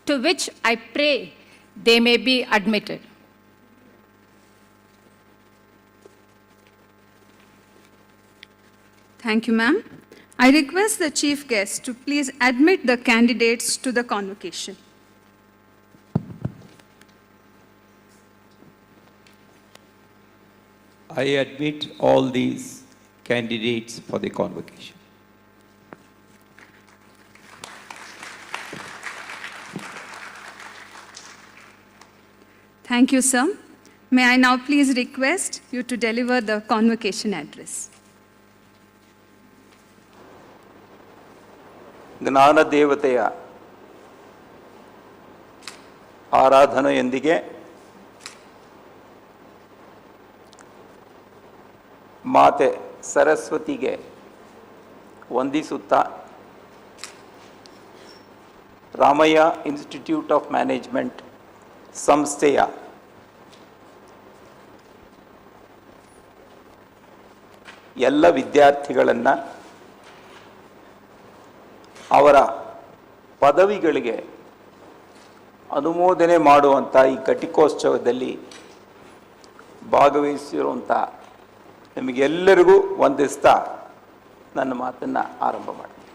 to which I pray they may be admitted. Thank you, ma'am. I request the chief guest to please admit the candidates to the convocation. I admit all these candidates for the convocation. Thank you, sir. May I now please request you to deliver the convocation address. ಜ್ಞಾನ ದೇವತೆಯ ಆರಾಧನೆಯೊಂದಿಗೆ ಮಾತೆ ಸರಸ್ವತಿಗೆ ವಂದಿಸುತ್ತಾ Ramaiah institute of management ಸಂಸ್ಥೆಯ ಎಲ್ಲ ವಿದ್ಯಾರ್ಥಿಗಳನ್ನು ಅವರ ಪದವಿಗಳಿಗೆ ಅನುಮೋದನೆ ಮಾಡುವಂಥ ಈ ಘಟಿಕೋತ್ಸವದಲ್ಲಿ ಭಾಗವಹಿಸಿರುವಂಥ ನಿಮಗೆಲ್ಲರಿಗೂ ವಂದಿಸ್ತಾ ನನ್ನ ಮಾತನ್ನು ಆರಂಭ ಮಾಡ್ತೀನಿ.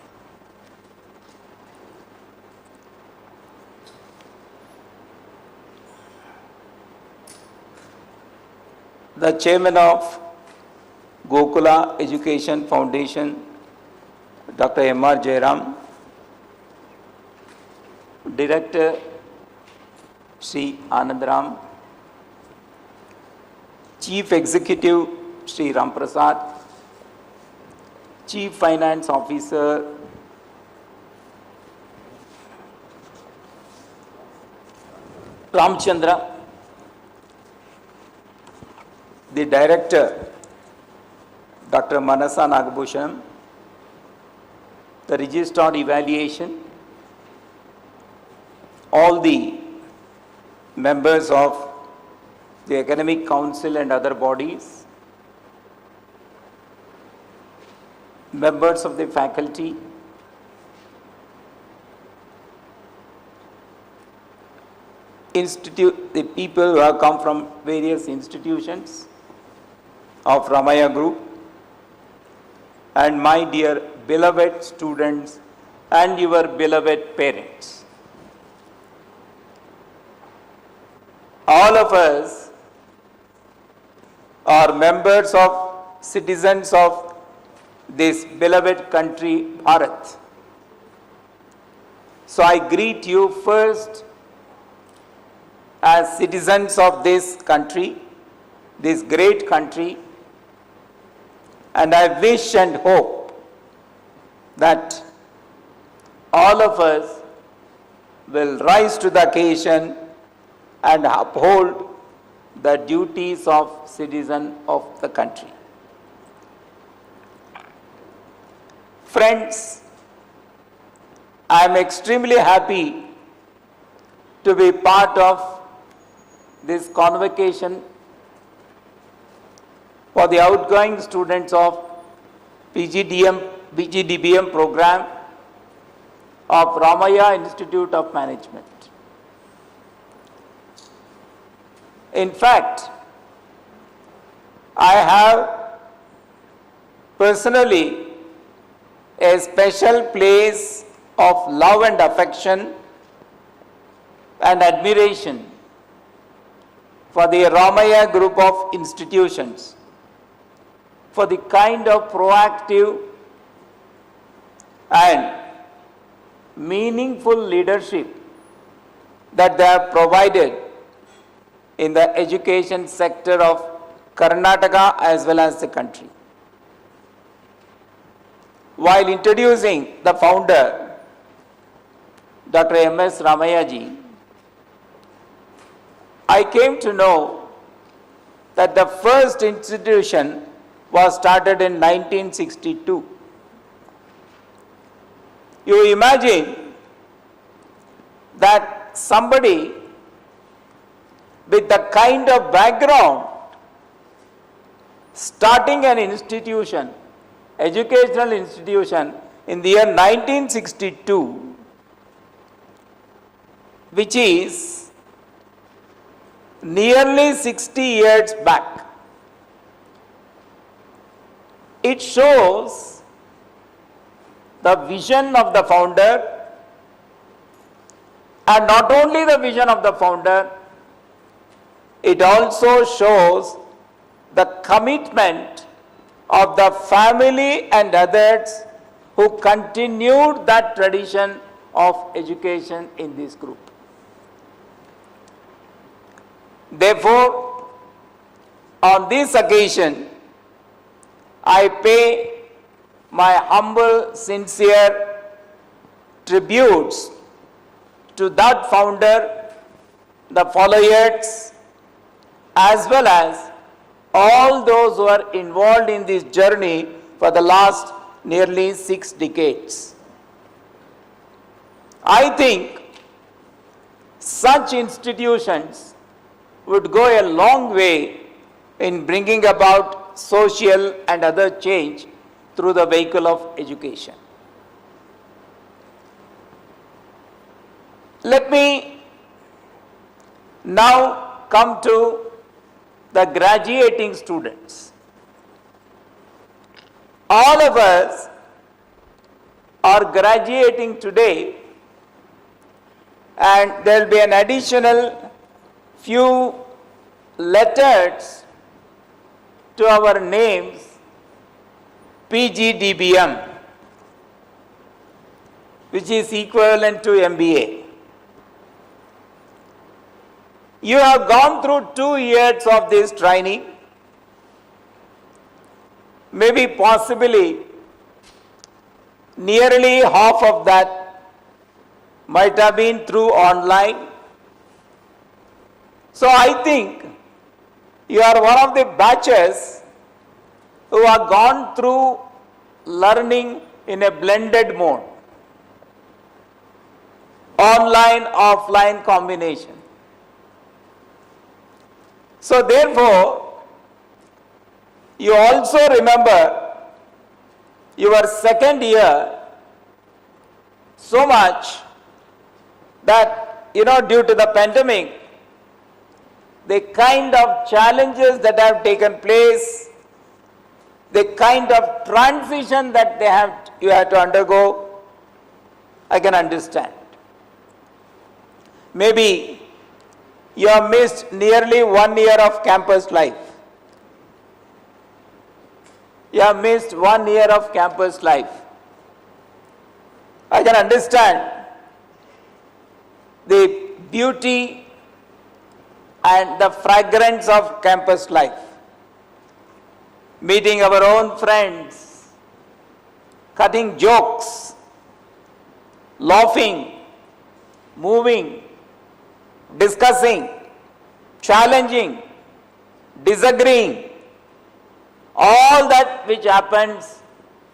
The chairman of Gokula Education Foundation, Dr. M.R. Jairam, Director Sri Anandram, Chief Executive Sri Ram Prasad, Chief Finance Officer Ramchandra, the Director Dr. Manasa Nagabhushanam, the Registrar Evaluation, all the members of the Academic Council and other bodies, members of the faculty, the people who have come from various institutions of Ramaiah Group, and my dear beloved students and your beloved parents. All of us are members of citizens of this beloved country, Bharat. So I greet you first as citizens of this country, this great country, and I wish and hope that all of us will rise to the occasion and uphold the duties of citizen of the country. Friends, I am extremely happy to be part of this convocation for the outgoing students of PGDBM program of Ramaiah Institute of Management. In fact, I have personally a special place of love and affection and admiration for the Ramaiah group of institutions, for the kind of proactive and meaningful leadership that they have provided in the education sector of Karnataka as well as the country. While introducing the founder, Dr. M.S. Ramaiah ji, I came to know that the first institution was started in 1962. You imagine that somebody with the kind of background starting an institution, educational institution in the year 1962, which is nearly 60 years back. It shows the vision of the founder, and not only the vision of the founder, it also shows the commitment of the family and others who continued that tradition of education in this group. Therefore, on this occasion, I pay my humble, sincere tributes to that founder, the followers, as well as all those who are involved in this journey for the last nearly 6 decades. I think such institutions would go a long way in bringing about social and other change through the vehicle of education. Let me now come to the graduating students. All of us are graduating today, and there will be an additional few letters to our names, PGDBM, which is equivalent to MBA. You have gone through 2 years of this training. Maybe possibly nearly half of that might have been through online. So I think you are one of the batches who have gone through learning in a blended mode, online, offline combination. So therefore, you also remember your second year so much that, due to the pandemic, the kind of challenges that have taken place, the kind of transition that you have to undergo, I can understand. Maybe you have missed nearly 1 year of campus life. You have missed 1 year of campus life. I can understand the beauty and the fragrance of campus life. Meeting our own friends, cutting jokes, laughing, moving, discussing, challenging, disagreeing, all that which happens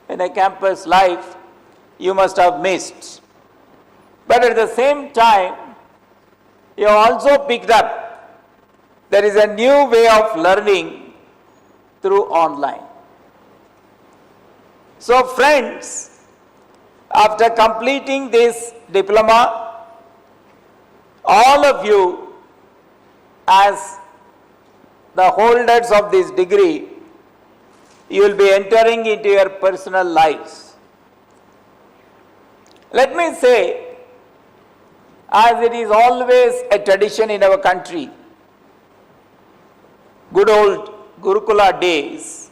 in a campus life, you must have missed. But at the same time, you also picked up there is a new way of learning through online. So friends, after completing this diploma, all of you as the holders of this degree, you will be entering into your personal lives. Let me say, as it is always a tradition in our country, good old Gurukula days,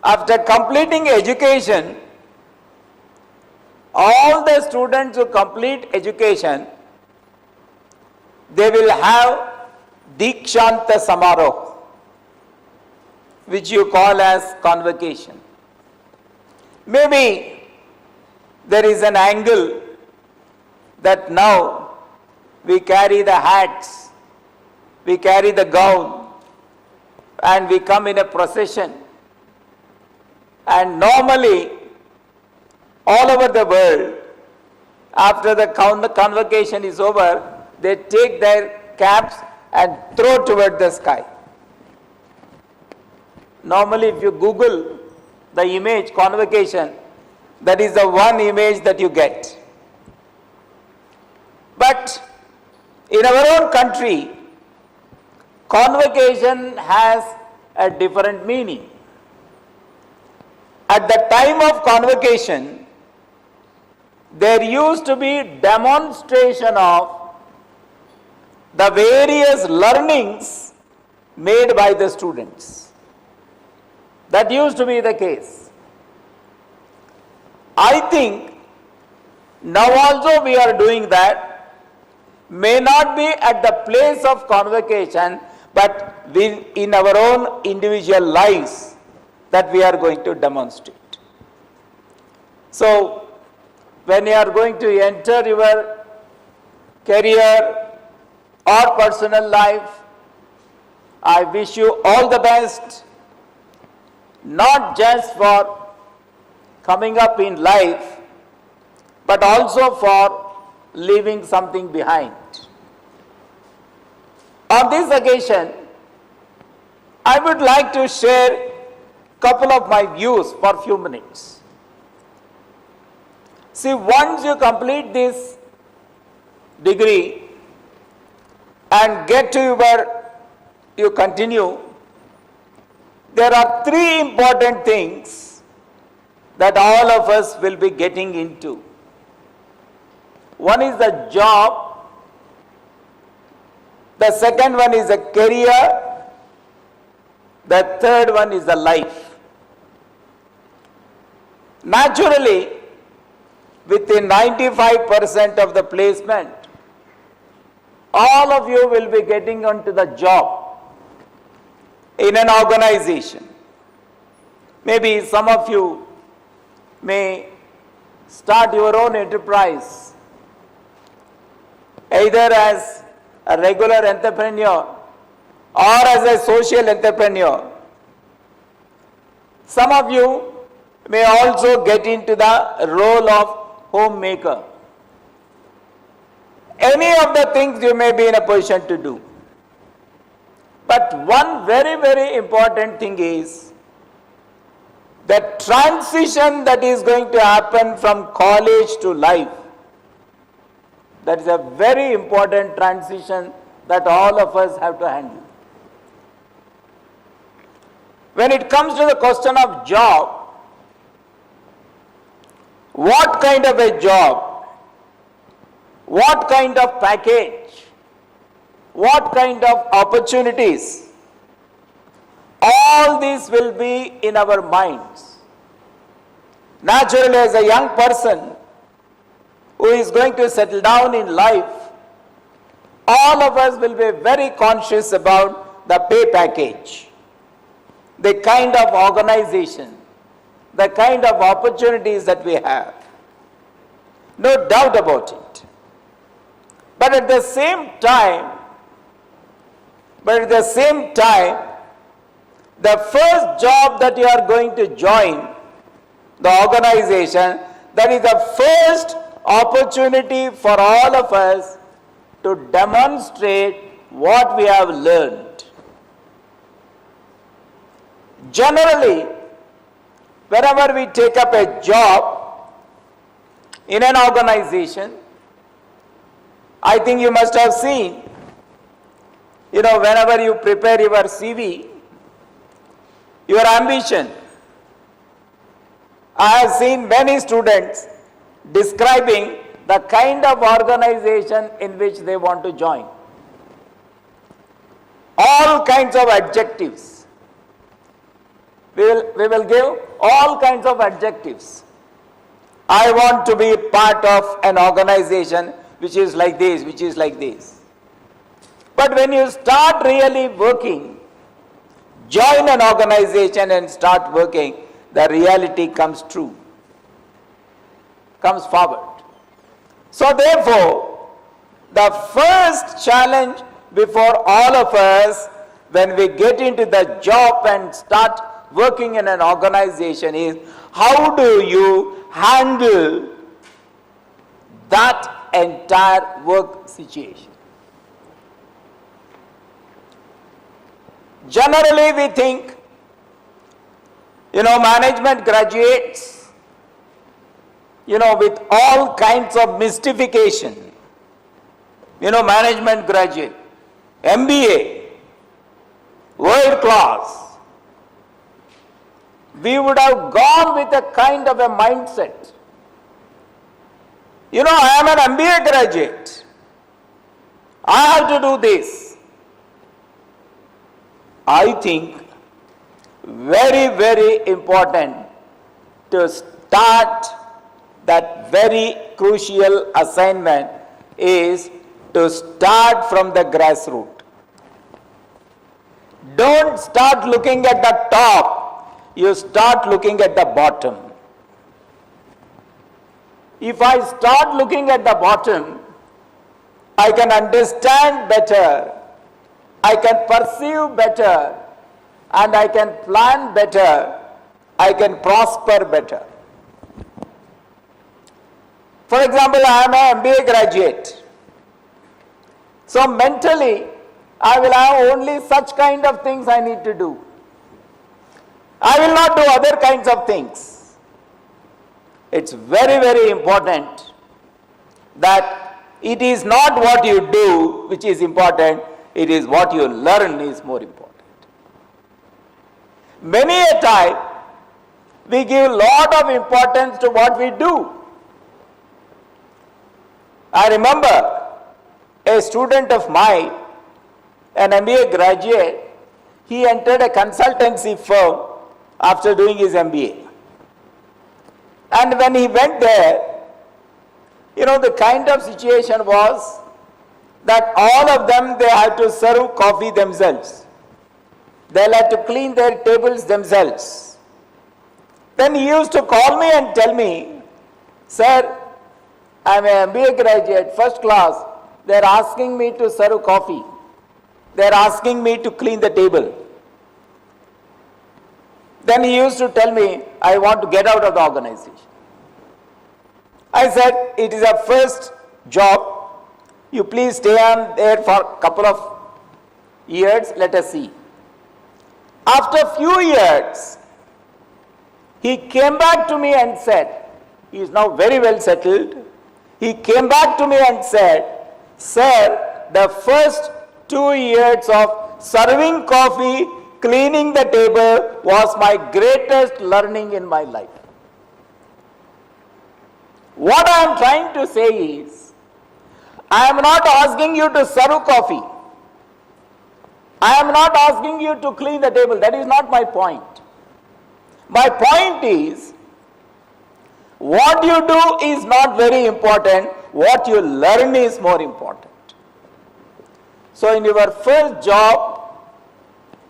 after completing education, all the students who complete education they will have Dikshanta Samaroh, which you call as convocation. Maybe there is an angle that now we carry the hats, we carry the gown, and we come in a procession. And normally, all over the world, after the convocation is over, they take their caps and throw toward the sky. Normally, if you Google the image convocation, that is the one image that you get. But in our own country, convocation has a different meaning. At the time of convocation, there used to be demonstration of the various learnings made by the students. That used to be the case. I think now also we are doing that, may not be at the place of convocation, but in our own individual lives that we are going to demonstrate. So, when you are going to enter your career or personal life, I wish you all the best, not just for coming up in life, but also for leaving something behind. On this occasion, I would like to share a couple of my views for a few minutes. See, once you complete this degree and get to you continue, there are three important things that all of us will be getting into. One is the job, the second one is a career, the third one is the life. Naturally, within 95% of the placement, all of you will be getting onto the job in an organization. Maybe some of you may start your own enterprise, either as a regular entrepreneur or as a social entrepreneur. Some of you may also get into the role of homemaker. Any of the things you may be in a position to do. But one very, very important thing is the transition that is going to happen from college to life. That is a very important transition that all of us have to handle. When it comes to the question of job, what kind of a job, what kind of package, what kind of opportunities, all these will be in our minds. Naturally, as a young person who is going to settle down in life, all of us will be very conscious about the pay package, the kind of organization, the kind of opportunities that we have. No doubt about it. But at the same time, the first job that you are going to join, the organization, that is the first opportunity for all of us to demonstrate what we have learned. Generally, whenever we take up a job in an organization, I think you must have seen, whenever you prepare your CV, your ambition. I have seen many students describing the kind of organization in which they want to join. All kinds of adjectives. We will give all kinds of adjectives. I want to be part of an organization which is like this, which is like this. But when you start really working, join an organization and start working, the reality comes true, comes forward. So therefore, the first challenge before all of us when we get into the job and start working in an organization is, how do you handle that entire work situation? Generally we think, management graduates, with all kinds of mystification, management graduate, MBA, world class. We would have gone with a kind of a mindset. I am an MBA graduate. I have to do this. I think very, very important to start that very crucial assignment is to start from the grassroots. Don't start looking at the top, you start looking at the bottom. If I start looking at the bottom, I can understand better, I can perceive better, and I can plan better, I can prosper better. For example, I am an MBA graduate. So mentally, I will have only such kind of things I need to do. I will not do other kinds of things. It's very, very important that it is not what you do which is important, it is what you learn is more important. Many a time, we give lot of importance to what we do. I remember a student of mine, an MBA graduate, he entered a consultancy firm after doing his MBA. And when he went there, the kind of situation was that all of them, they had to serve coffee themselves. They had to clean their tables themselves. Then he used to call me and tell me, "Sir, I'm an MBA graduate, first class. They're asking me to serve coffee. They're asking me to clean the table." Then he used to tell me, "I want to get out of the organization." I said, "It is a first job. You please stay on there for a couple of years. Let us see." After a few years, he came back to me and said, he is now very well settled. He came back to me and said, "Sir, the first 2 years of serving coffee, cleaning the table was my greatest learning in my life." What I am trying to say is, I am not asking you to serve coffee. I am not asking you to clean the table. That is not my point. My point is, what you do is not very important. What you learn is more important. So in your first job,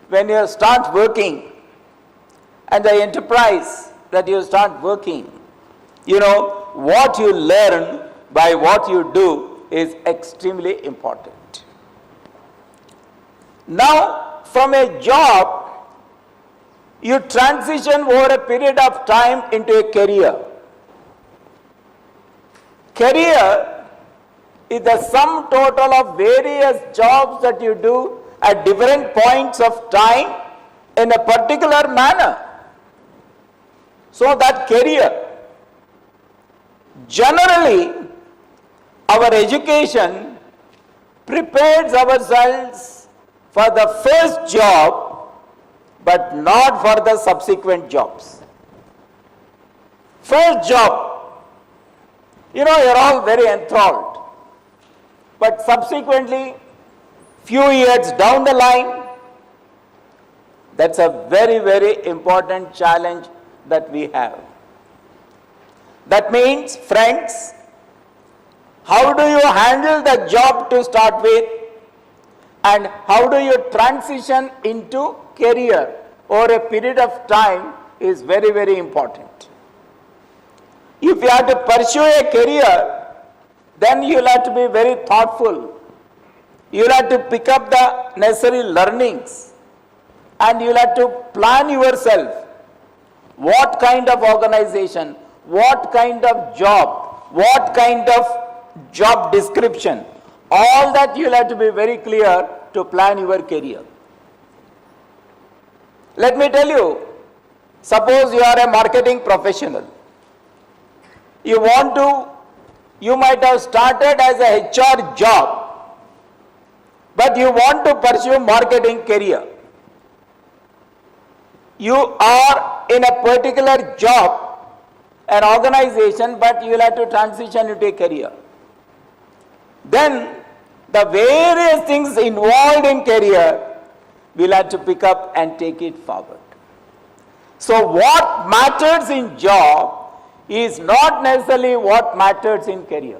when you start working, and the enterprise that you start working, what you learn by what you do is extremely important. Now, from a job, you transition over a period of time into a career. Career is the sum total of various jobs that you do at different points of time in a particular manner. So that career, generally, our education prepares ourselves for the first job, but not for the subsequent jobs. First job, you're all very enthralled. But subsequently, few years down the line, that's a very, very important challenge that we have. That means, friends, how do you handle the job to start with? and how do you transition into career over a period of time is very, very important. If you have to pursue a career, then you'll have to be very thoughtful. You'll have to pick up the necessary learnings and you'll have to plan yourself. What kind of organization, what kind of job, what kind of job description, all that you'll have to be very clear to plan your career. Let me tell you, suppose you are a marketing professional. You might have started as a HR job, but you want to pursue marketing career. You are in a particular job, an organization, but you will have to transition into a career. Then the various things involved in career we'll have to pick up and take it forward. So what matters in job is not necessarily what matters in career.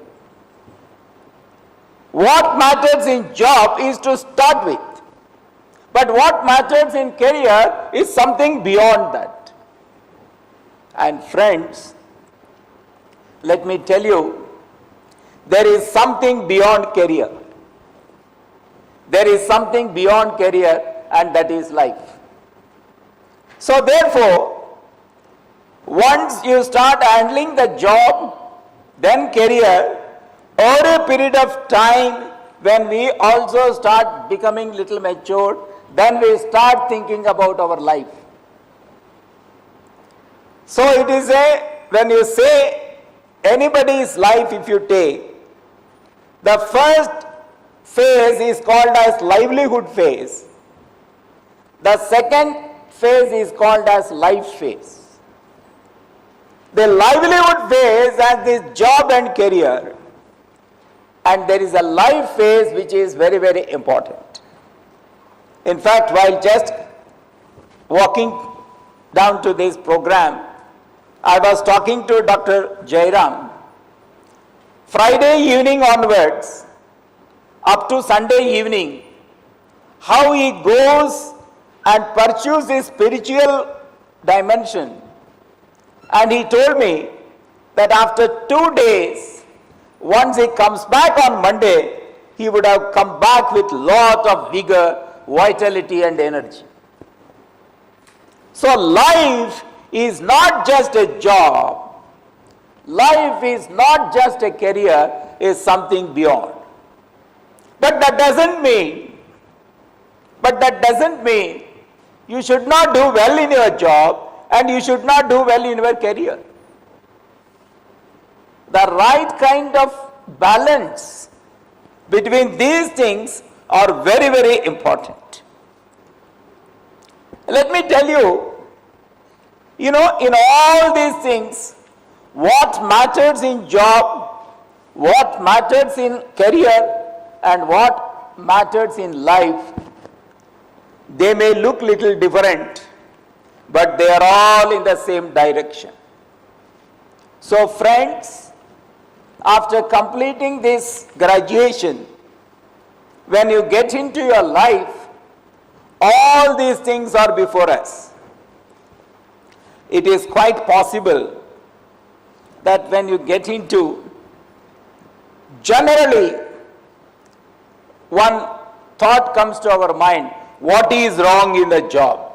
What matters in job is to start with. But what matters in career is something beyond that. And friends, let me tell you, there is something beyond career. There is something beyond career, and that is life. So therefore, once you start handling the job, then career, over a period of time when we also start becoming little mature, then we start thinking about our life. So it is when you say anybody's life, if you take, the first phase is called as livelihood phase. The second phase is called as life phase. The livelihood phase has this job and career, and there is a life phase which is very, very important. In fact, while just walking down to this program, I was talking to Dr. Jairam. Friday evening onwards, up to Sunday evening, how he goes and pursues his spiritual dimension. And he told me that after 2 days, once he comes back on Monday, he would have come back with lot of vigor, vitality and energy. So life is not just a job. Life is not just a career, is something beyond. But that doesn't mean you should not do well in your job and you should not do well in your career. The right kind of balance between these things are very, very important. Let me tell you, in all these things, what matters in job, what matters in career, and what matters in life, they may look little different, but they are all in the same direction. So friends, after completing this graduation, when you get into your life, all these things are before us. It is quite possible that when you get into, generally, one thought comes to our mind, what is wrong in the job?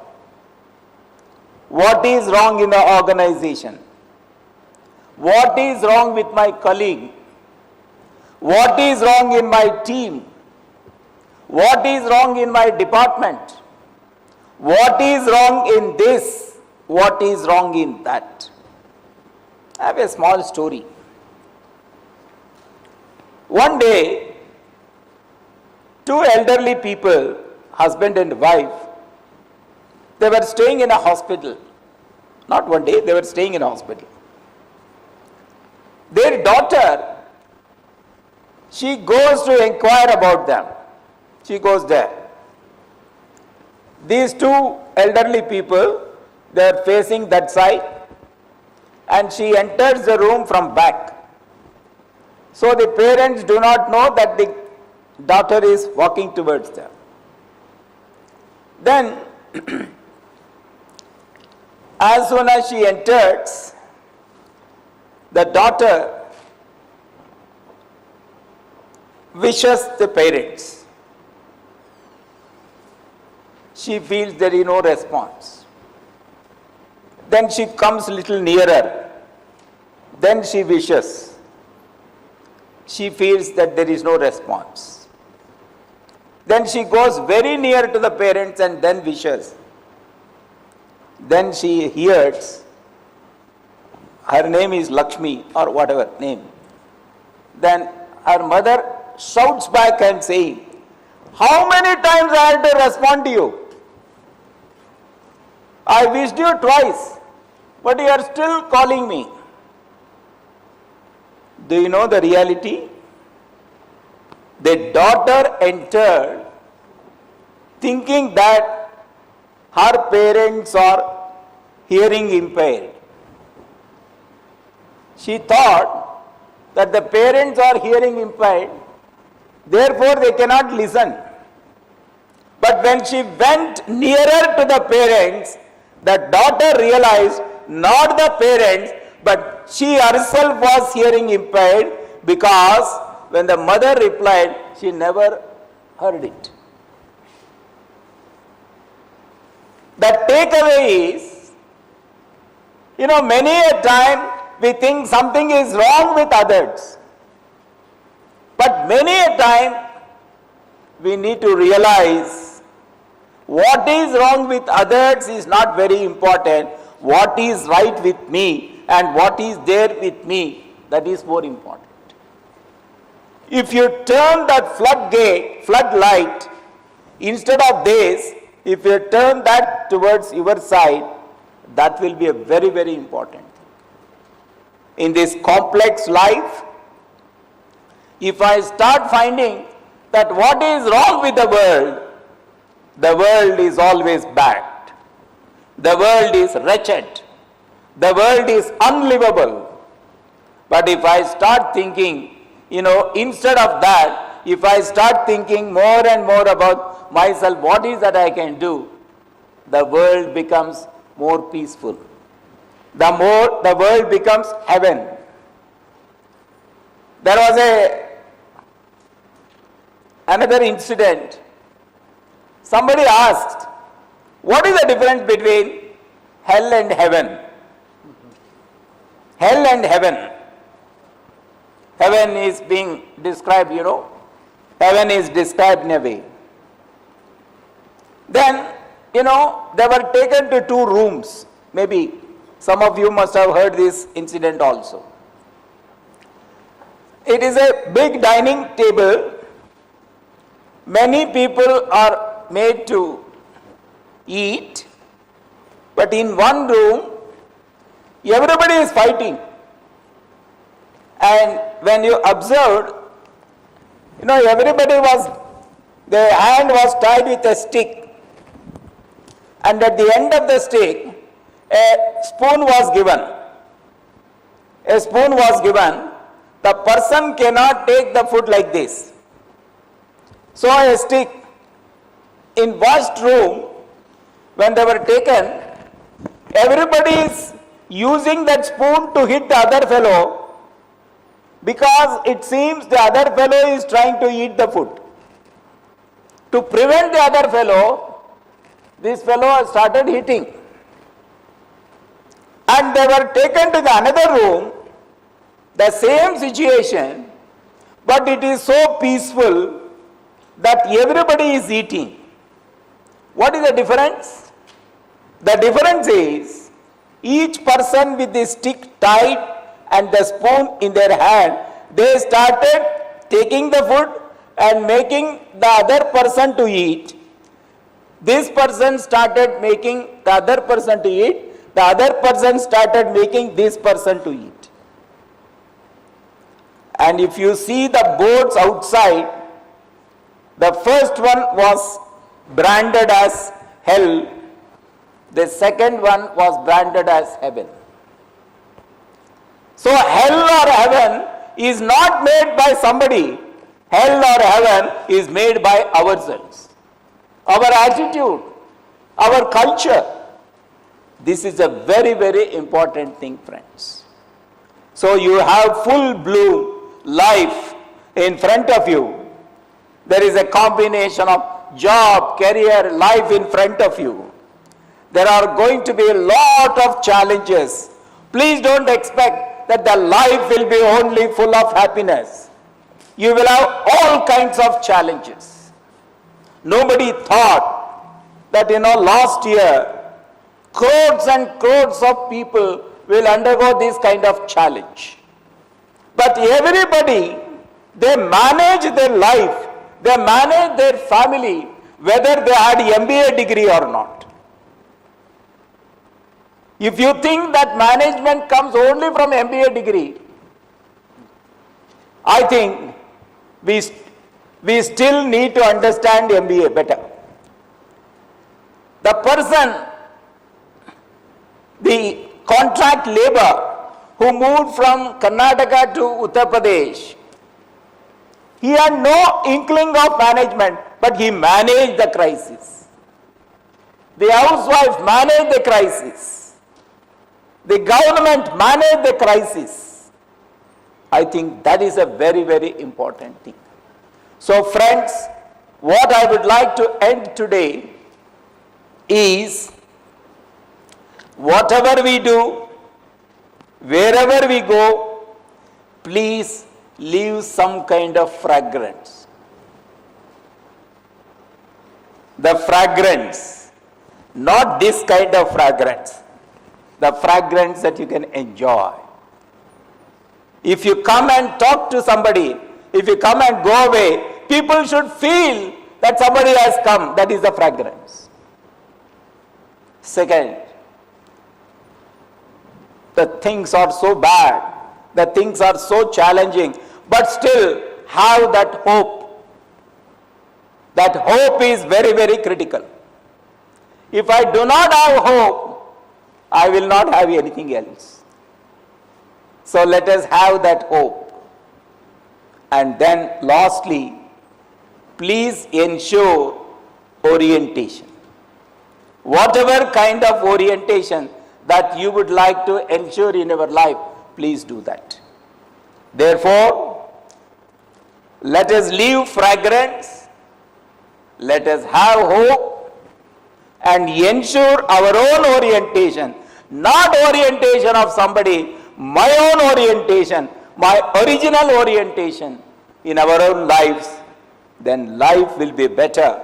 What is wrong in the organization? What is wrong with my colleague? What is wrong in my team? What is wrong in my department? What is wrong in this? What is wrong in that? I have a small story. One day, two elderly people, husband and wife, they were staying in a hospital. Not one day, they were staying in a hospital. Their daughter, she goes to inquire about them. She goes there. These two elderly people, they are facing that side, and she enters the room from back. So the parents do not know that the daughter is walking towards them. Then, as soon as she enters, the daughter wishes the parents. She feels there is no response. Then she comes little nearer. Then she wishes. She feels that there is no response. Then she goes very near to the parents and then wishes. Then she hears, her name is Lakshmi or whatever name. Then her mother shouts back and says, how many times I had to respond to you? I wished you twice, but you are still calling me. Do you know the reality? The daughter entered thinking that her parents are hearing impaired. She thought that the parents are hearing impaired, therefore they cannot listen. But when she went nearer to the parents, the daughter realized not the parents, but she herself was hearing impaired, because when the mother replied, she never heard it. The takeaway is, many a time we think something is wrong with others. But many a time we need to realize what is wrong with others is not very important. What is right with me and what is there with me, that is more important. If you turn that floodlight, instead of this, if you turn that towards your side, that will be a very, very important thing. In this complex life, if I start finding that what is wrong with the world is always bad. The world is wretched. The world is unlivable. But if I start thinking, instead of that, if I start thinking more and more about myself, what is that I can do, the world becomes more peaceful. The world becomes heaven. There was another incident. Somebody asked, what is the difference between hell and heaven? Hell and heaven. Heaven is being described, Heaven is described in a way. Then, they were taken to two rooms. Maybe some of you must have heard this incident also. It is a big dining table. Many people are made to eat, but in one room, everybody is fighting. And when you observed, their hand was tied with a stick, and at the end of the stick, a spoon was given. A spoon was given. The person cannot take the food like this. So a stick. In first room, when they were taken, everybody is using that spoon to hit the other fellow, because it seems the other fellow is trying to eat the food. To prevent the other fellow, this fellow started hitting. And they were taken to the another room, the same situation, but it is so peaceful that everybody is eating. What is the difference? The difference is, each person with the stick tied and the spoon in their hand, they started taking the food and making the other person to eat. This person started making the other person to eat. The other person started making this person to eat. And if you see the boards outside, the first one was branded as hell. The second one was branded as heaven. So hell or heaven is not made by somebody. Hell or heaven is made by ourselves. Our attitude, our culture. This is a very, very important thing, friends. So you have full bloom life in front of you. There is a combination of job, career, life in front of you. There are going to be a lot of challenges. Please don't expect that the life will be only full of happiness. You will have all kinds of challenges. Nobody thought that, last year, crores and crores of people will undergo this kind of challenge. But everybody, they manage their life, they manage their family, whether they had MBA degree or not. If you think that management comes only from MBA degree, I think we still need to understand MBA better. The person, the contract labor who moved from Karnataka to Uttar Pradesh, he had no inkling of management, but he managed the crisis. The housewife managed the crisis. The government managed the crisis. I think that is a very, very important thing. So friends, what I would like to end today is, whatever we do, wherever we go, please leave some kind of fragrance. The fragrance, not this kind of fragrance, the fragrance that you can enjoy. If you come and talk to somebody, if you come and go away, people should feel that somebody has come. That is the fragrance. Second, the things are so bad, the things are so challenging, but still have that hope. That hope is very, very critical. If I do not have hope, I will not have anything else. So let us have that hope. And then lastly, please ensure orientation. Whatever kind of orientation that you would like to ensure in your life, please do that. Therefore, let us leave fragrance, let us have hope, and ensure our own orientation, not orientation of somebody, my own orientation, my original orientation in our own lives. Then life will be better.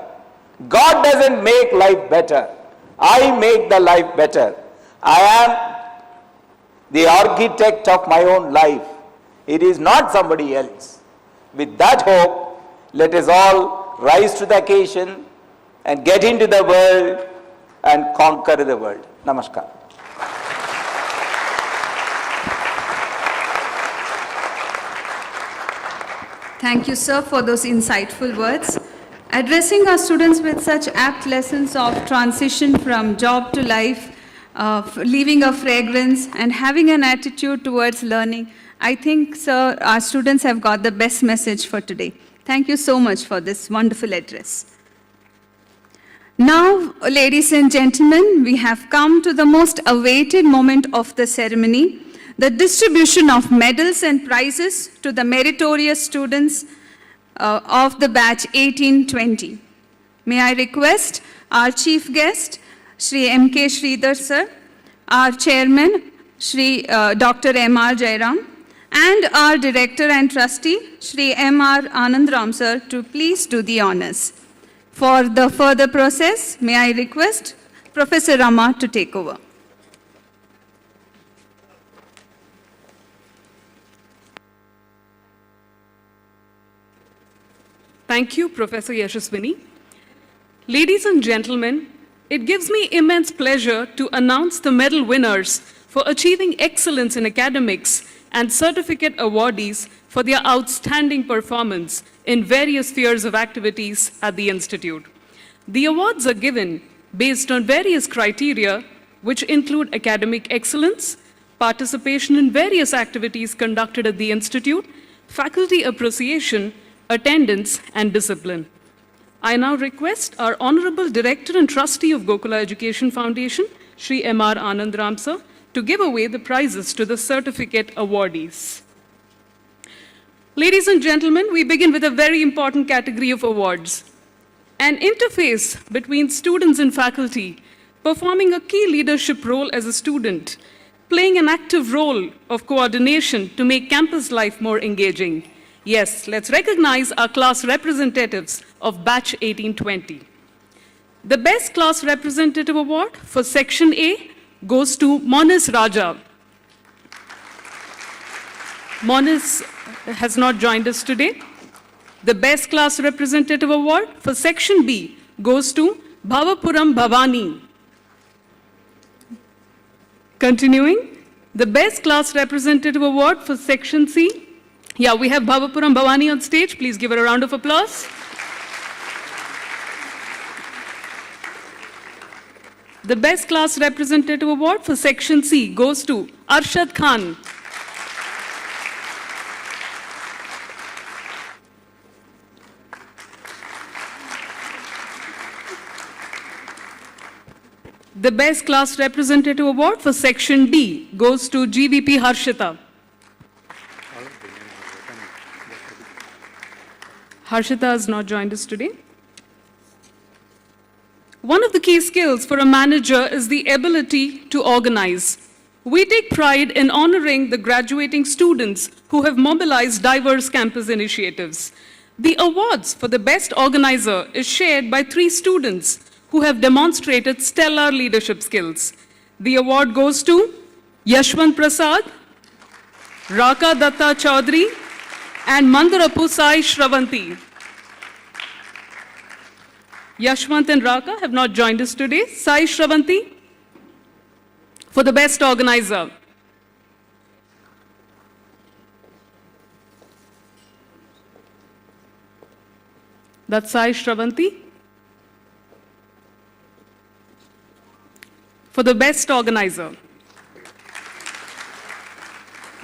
God doesn't make life better. I make the life better. I am the architect of my own life. It is not somebody else. With that hope, let us all rise to the occasion and get into the world and conquer the world. Namaskar. Thank you, sir, for those insightful words. Addressing our students with such apt lessons of transition from job to life, leaving a fragrance and having an attitude towards learning, I think, sir, our students have got the best message for today. Thank you so much for this wonderful address. Now, ladies and gentlemen, we have come to the most awaited moment of the ceremony, the distribution of medals and prizes to the meritorious students of the batch 1820. May I request our chief guest, Shri M.K. Sridhar sir, our chairman, Shri Dr. M.R. Jairam, and our director and trustee, Shri M.R. Anandram sir, to please do the honors. For the further process, may I request Professor Rama to take over. Thank you, Professor Yashaswini. Ladies and gentlemen, it gives me immense pleasure to announce the medal winners for achieving excellence in academics and certificate awardees for their outstanding performance in various spheres of activities at the Institute. The awards are given based on various criteria, which include academic excellence, participation in various activities conducted at the Institute, faculty appreciation, attendance, and discipline. I now request our Honorable Director and Trustee of Gokula Education Foundation, Shri M.R. Anand Ram sir, to give away the prizes to the certificate awardees. Ladies and gentlemen, we begin with a very important category of awards. An interface between students and faculty, performing a key leadership role as a student, playing an active role of coordination to make campus life more engaging. Yes, let's recognize our class representatives of Batch 1820. The Best Class Representative Award for Section A goes to Monis Raja. Monis has not joined us today. The Best Class Representative Award for Section B goes to Bhavapuram Bhavani. Continuing, the Best Class Representative Award for Section C. Yeah, we have Bhavapuram Bhavani on stage. Please give her a round of applause. The Best Class Representative Award for Section C goes to Arshad Khan. The Best Class Representative Award for Section D goes to GVP Harshita. Harshita has not joined us today. One of the key skills for a manager is the ability to organize. We take pride in honoring the graduating students who have mobilized diverse campus initiatives. The awards for the best organizer is shared by 3 students who have demonstrated stellar leadership skills. The award goes to Yashwant Prasad, Raka Datta Chaudhary, and Mandarapu Sai Shravanti. Yashwant and Raka have not joined us today. Sai Shravanti for the best organizer. That's Sai Shravanti for the best organizer.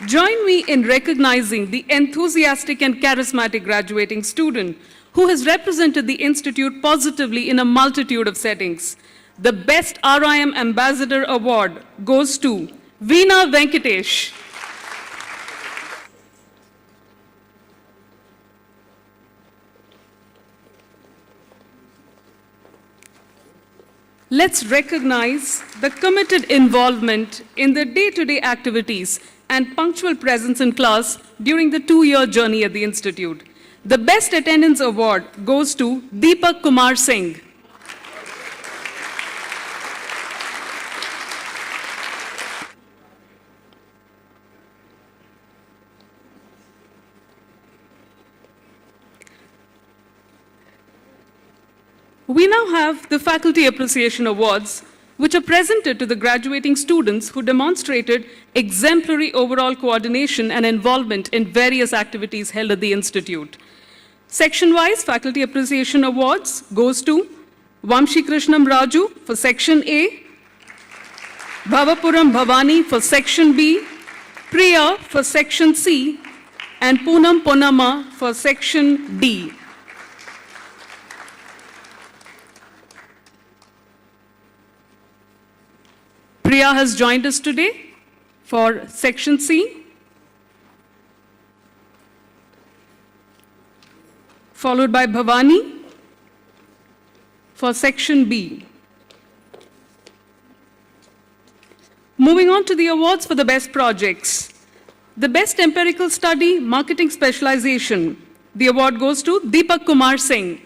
Join me in recognizing the enthusiastic and charismatic graduating student who has represented the Institute positively in a multitude of settings. The Best RIM Ambassador Award goes to Veena Venkatesh. Let's recognize the committed involvement in the day-to-day activities and punctual presence in class during the 2-year journey at the Institute. The Best Attendance Award goes to Deepak Kumar Singh. We now have the Faculty Appreciation Awards, which are presented to the graduating students who demonstrated exemplary overall coordination and involvement in various activities held at the Institute. Section-wise Faculty Appreciation Awards goes to Vamshi Krishnam Raju for Section A, Bhavapuram Bhavani for Section B, Priya for Section C, and Poonam Ponama for Section D. Priya has joined us today for Section C, followed by Bhavani for Section B. Moving on to the awards for the best projects. The Best Empirical Study, Marketing Specialization. The award goes to Deepak Kumar Singh.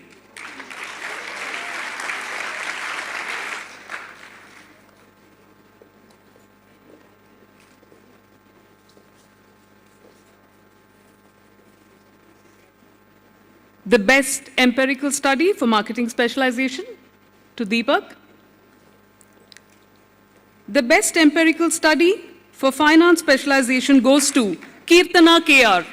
The Best Empirical Study for Marketing Specialization to Deepak. The Best Empirical Study for Finance Specialization goes to Kirtana KR.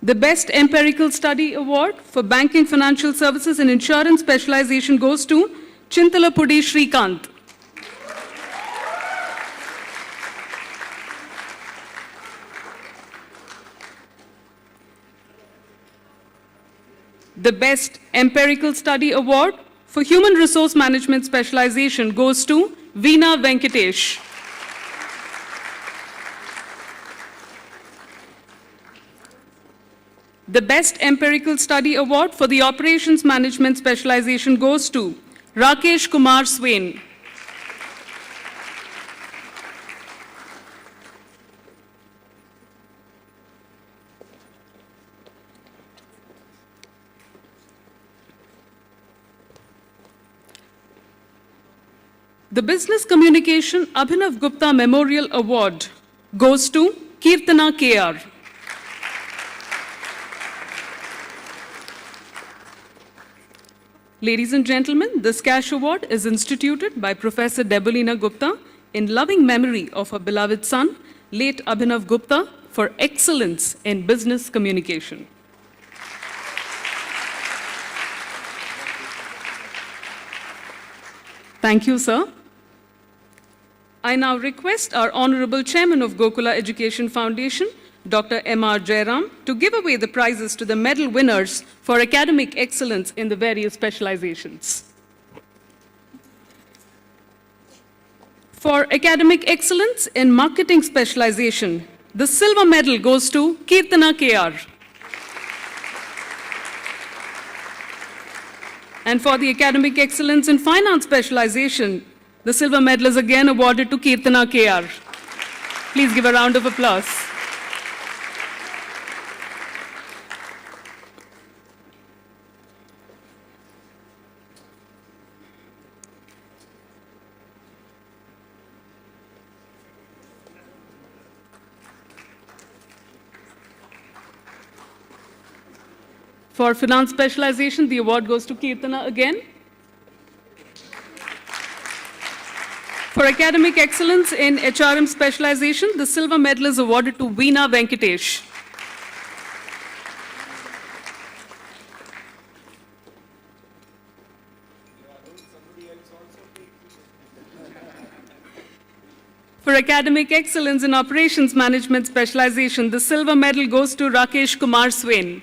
The Best Empirical Study Award for Banking, Financial Services and Insurance Specialization goes to Chintalapudi Shrikant. The Best Empirical Study Award for Human Resource Management Specialization goes to Veena Venkatesh. The Best Empirical Study Award for the Operations Management Specialization goes to Rakesh Kumar Swain. The Business Communication Abhinav Gupta Memorial Award goes to Kirtana KR. Ladies and gentlemen, this cash award is instituted by Professor Debolina Gupta in loving memory of her beloved son, late Abhinav Gupta, for excellence in business communication. Thank you, sir. I now request our Honorable Chairman of Gokula Education Foundation, Dr. M.R. Jairam, to give away the prizes to the medal winners for academic excellence in the various specializations. For academic excellence in marketing specialization, the silver medal goes to Kirtana KR. And for the academic excellence in finance specialization, the silver medal is again awarded to Kirtana KR. Please give a round of applause. For finance specialization, the award goes to Kirtana again. For academic excellence in HRM specialization, the silver medal is awarded to Veena Venkatesh. For academic excellence in operations management specialization, the silver medal goes to Rakesh Kumar Swain.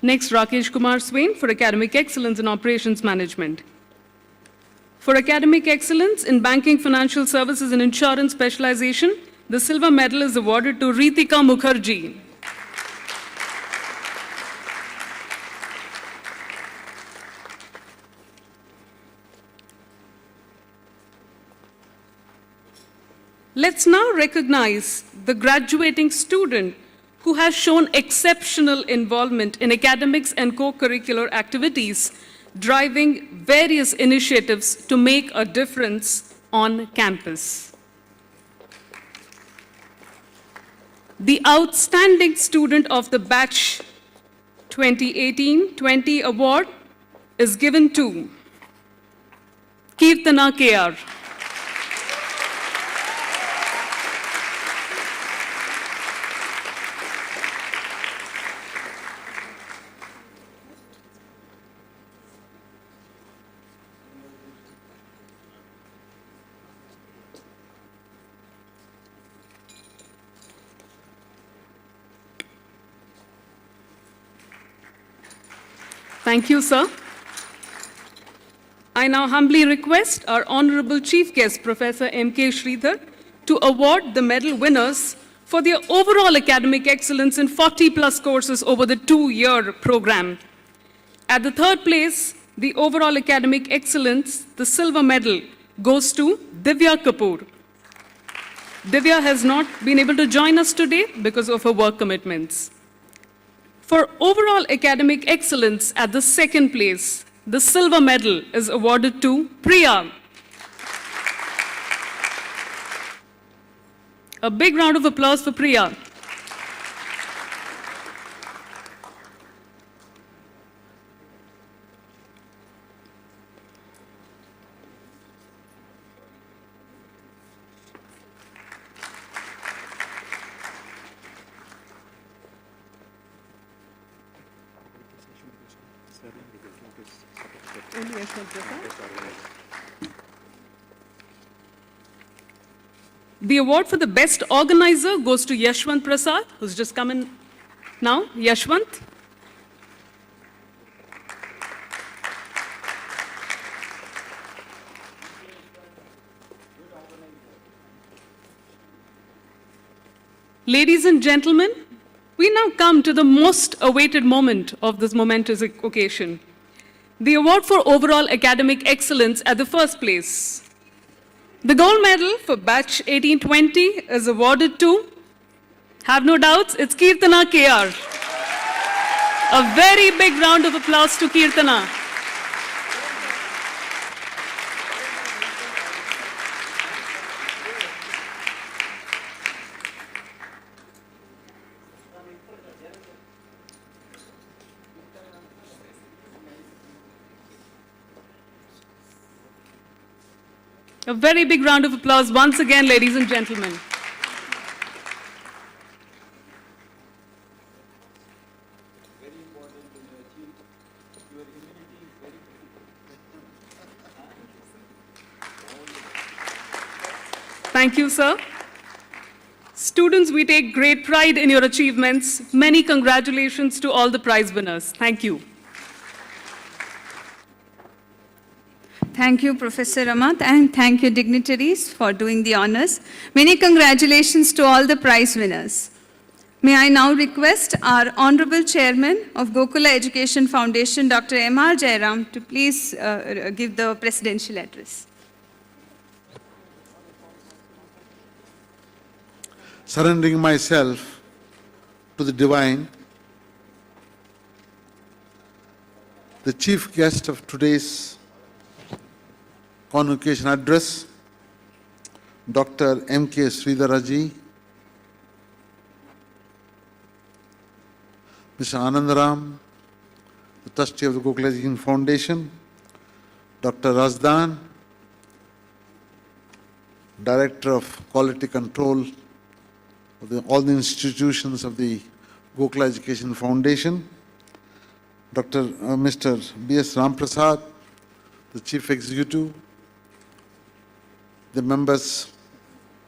Next, Rakesh Kumar Swain for academic excellence in operations management. For academic excellence in banking, financial services, and insurance specialization, the silver medal is awarded to Ritika Mukherjee. Let's now recognize the graduating student who has shown exceptional involvement in academics and co-curricular activities, driving various initiatives to make a difference on campus. The Outstanding Student of the Batch 2018-20 award is given to Kirtana KR. Thank you, sir. I now humbly request our Honorable Chief Guest, Professor M.K. Sridhar, to award the medal winners for their overall academic excellence in 40+ courses over the 2-year program. At the third place, the overall academic excellence, the silver medal, goes to Divya Kapoor. Divya has not been able to join us today because of her work commitments. For overall academic excellence at the second place, the silver medal is awarded to Priya. A big round of applause for Priya. Yashwant Prasad. The award for the best organizer goes to Yashwant Prasad, who's just come in now. Yashwant. Ladies and gentlemen, we now come to the most awaited moment of this momentous occasion. The award for overall academic excellence at the first place. The gold medal for batch 1820 is awarded to, have no doubts, it's Kirtana KR. A very big round of applause to Kirtana. A very big round of applause once again, ladies and gentlemen. Thank you, sir. Students, we take great pride in your achievements. Many congratulations to all the prize winners. Thank you. Thank you, Professor Ramat, and thank you, dignitaries, for doing the honors. Many congratulations to all the prize winners. May I now request our Honorable Chairman of Gokula Education Foundation, Dr. M.R. Jairam, to please give the presidential address. Surrendering myself to the divine, the chief guest of today's Convocation address, Dr. M.K. Sridharaji, Mr. Anandaram, the trustee of the Gokula Education Foundation, Dr. Razdan, Director of Quality Control of all the institutions of the Gokula Education Foundation, Mr. B.S. Ramprasad, the Chief Executive, the members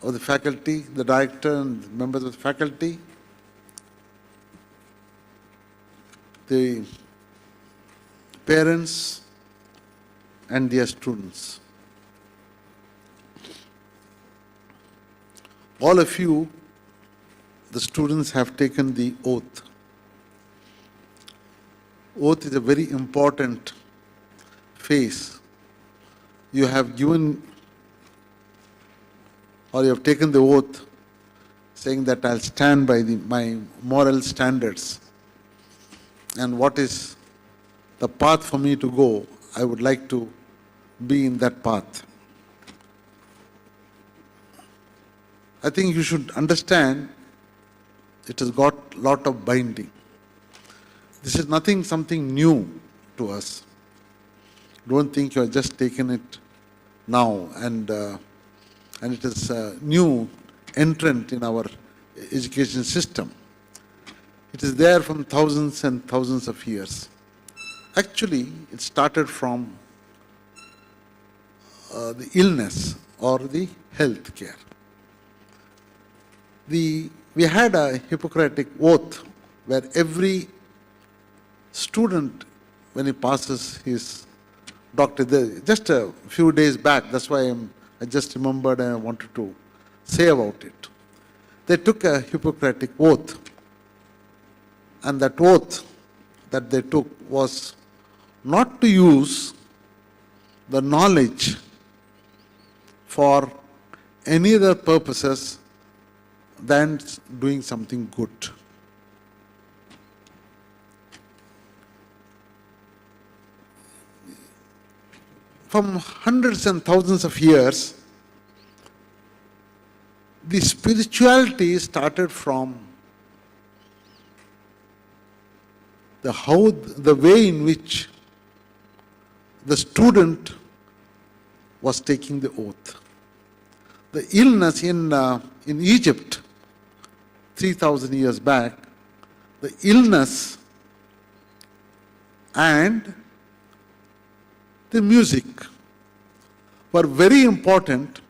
of the faculty, the director and the members of the faculty, the parents and their students. All of you, the students, have taken the oath. Oath is a very important phase. You have given, or you have taken the oath saying that I'll stand by my moral standards, and what is the path for me to go, I would like to be in that path. I think you should understand it has got a lot of binding. This is something new to us. Don't think you have just taken it now and it is a new entrant in our education system. It is there from thousands and thousands of years. Actually, it started from the illness or the health care. We had a Hippocratic oath where every student, when he passes his doctor, just a few days back, that's why I just remembered and I wanted to say about it. They took a Hippocratic oath, and that oath that they took was not to use the knowledge for any other purposes than doing something good. From hundreds and thousands of years, the spirituality started from the way in which the student was taking the oath. The illness in Egypt, 3,000 years back, the illness and the music were very important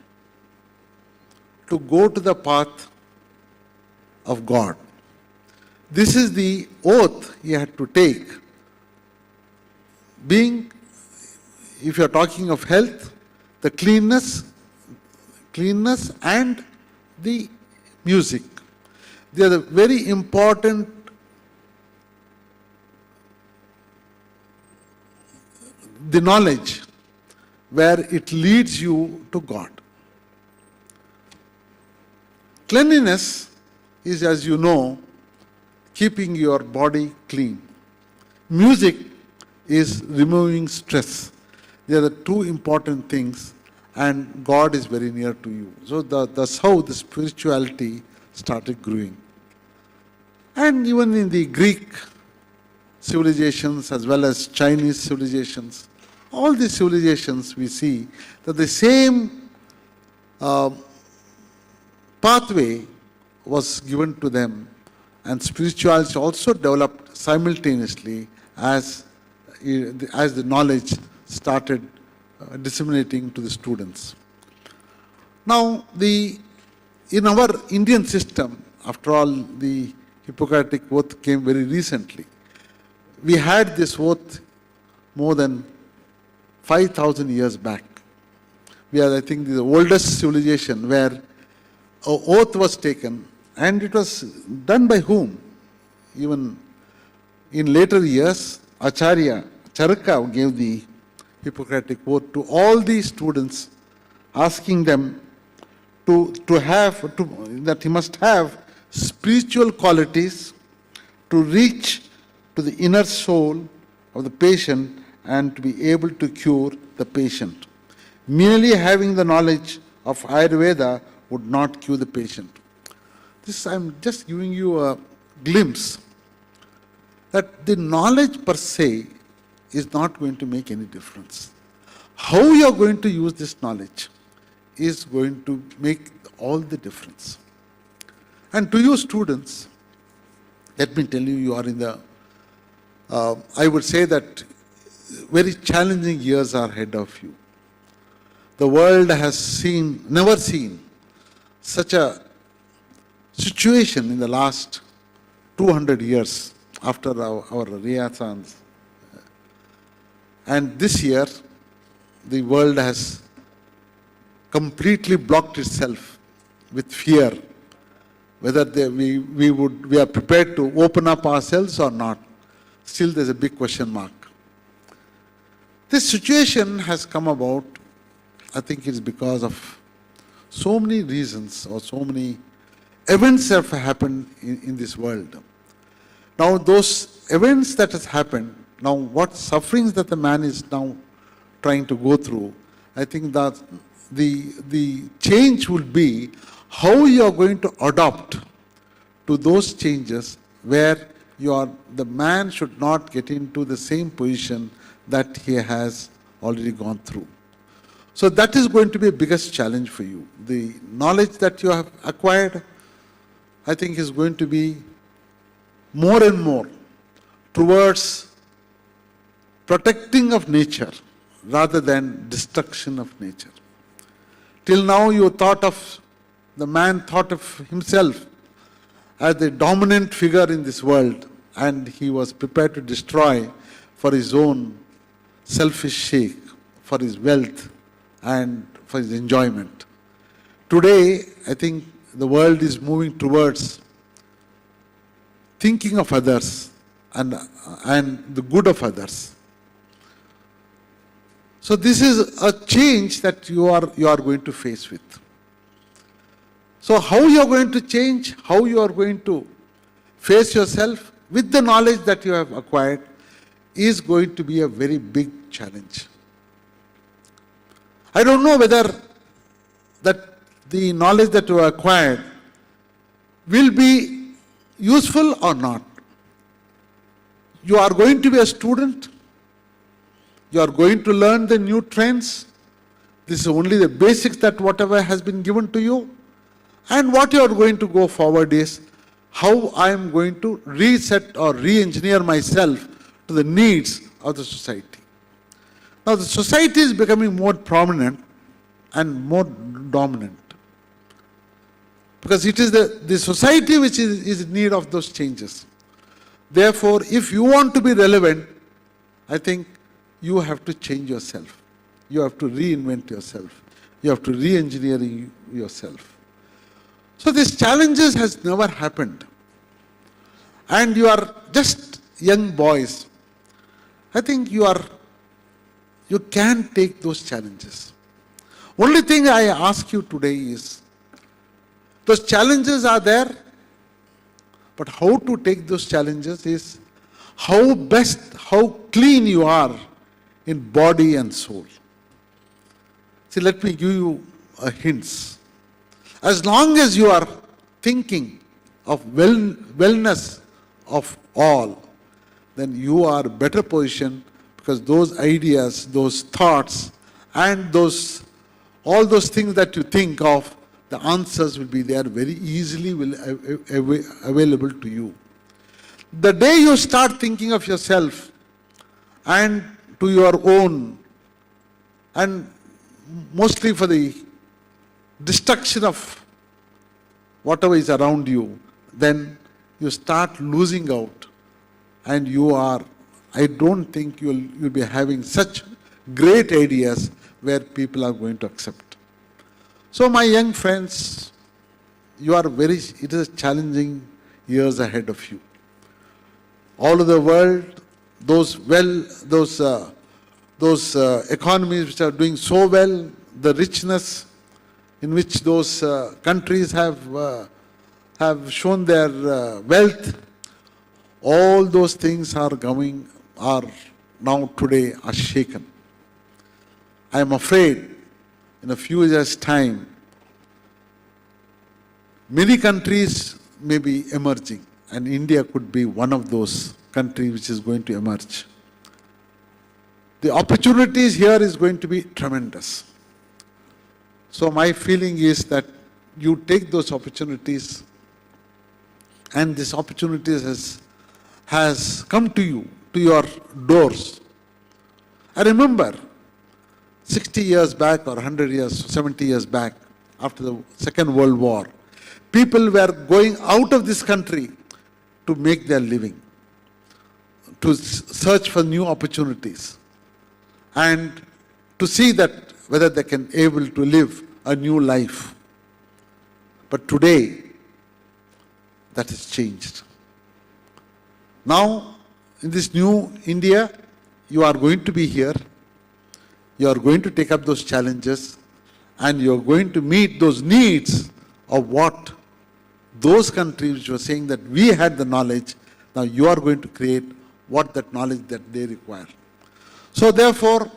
to go to the path of God. This is the oath he had to take. Being, if you are talking of health, the cleanness and the music. They are the very important the knowledge where it leads you to God. Cleanliness is, as you know, keeping your body clean. Music is removing stress. They are the two important things, and God is very near to you. So that's how the spirituality started growing. And even in the Greek civilizations as well as Chinese civilizations, all these civilizations we see that the same pathway was given to them, and spirituality also developed simultaneously as the knowledge started disseminating to the students. Now, in our Indian system, after all, the Hippocratic Oath came very recently. We had this oath more than 5,000 years back. We are, I think, the oldest civilization where an oath was taken, and it was done by whom? Even in later years, Acharya Charaka gave the Hippocratic Oath to all the students, asking them that he must have spiritual qualities to reach to the inner soul of the patient and to be able to cure the patient. Merely having the knowledge of Ayurveda would not cure the patient. This, I'm just giving you a glimpse that the knowledge per se is not going to make any difference. How you are going to use this knowledge is going to make all the difference. And to you students, let me tell you, you are in the, I would say that very challenging years are ahead of you. The world has never seen such a situation in the last 200 years after our Renaissance. And this year, the world has completely blocked itself with fear, whether we are prepared to open up ourselves or not. Still, there's a big question mark. This situation has come about, I think it's because of so many reasons or so many events that have happened in this world. Now, those events that has happened, now what sufferings that the man is now trying to go through, I think that the change will be how you are going to adopt to those changes where the man should not get into the same position that he has already gone through. So that is going to be the biggest challenge for you. The knowledge that you have acquired, I think, is going to be more and more towards protecting of nature rather than destruction of nature. Till now the man thought of himself as the dominant figure in this world, and he was prepared to destroy for his own selfish sake, for his wealth and for his enjoyment. Today, I think the world is moving towards thinking of others and the good of others. So this is a change that you are going to face with. So how you are going to change, how you are going to face yourself with the knowledge that you have acquired is going to be a very big challenge. I don't know whether that the knowledge that you have acquired will be useful or not. You are going to be a student. You are going to learn the new trends. This is only the basics that whatever has been given to you. And what you are going to go forward is how I am going to reset or re-engineer myself to the needs of the society. Now the society is becoming more prominent and more dominant. Because it is the society which is in need of those changes. Therefore, if you want to be relevant, I think you have to change yourself. You have to reinvent yourself. You have to re-engineer yourself. So these challenges has never happened. And you are just young boys. I think you can take those challenges. Only thing I ask you today is, those challenges are there, but how to take those challenges is how clean you are in body and soul. See, let me give you a hint. As long as you are thinking of wellness of all, then you are better positioned, because those ideas, those thoughts, and all those things that you think of, the answers will be there very easily available to you. The day you start thinking of yourself and to your own, and mostly for the destruction of whatever is around you, then you start losing out, and I don't think you'll be having such great ideas where people are going to accept. So my young friends, it is challenging years ahead of you. All over the world, those economies which are doing so well, the richness in which those countries have shown their wealth, all those things are now today shaken. I am afraid in a few years' time, many countries may be emerging, and India could be one of those countries which is going to emerge. The opportunities here is going to be tremendous. So my feeling is that you take those opportunities, and this opportunities has come to you, to your doors. I remember 60 years back, or 100 years, 70 years back, after the Second World War, people were going out of this country to make their living, to search for new opportunities, and to see that whether they can able to live a new life. But today, that has changed. Now, in this new India, you are going to be here. You are going to take up those challenges, and you are going to meet those needs of what those countries which were saying that we had the knowledge, now you are going to create what that knowledge that they require. So therefore,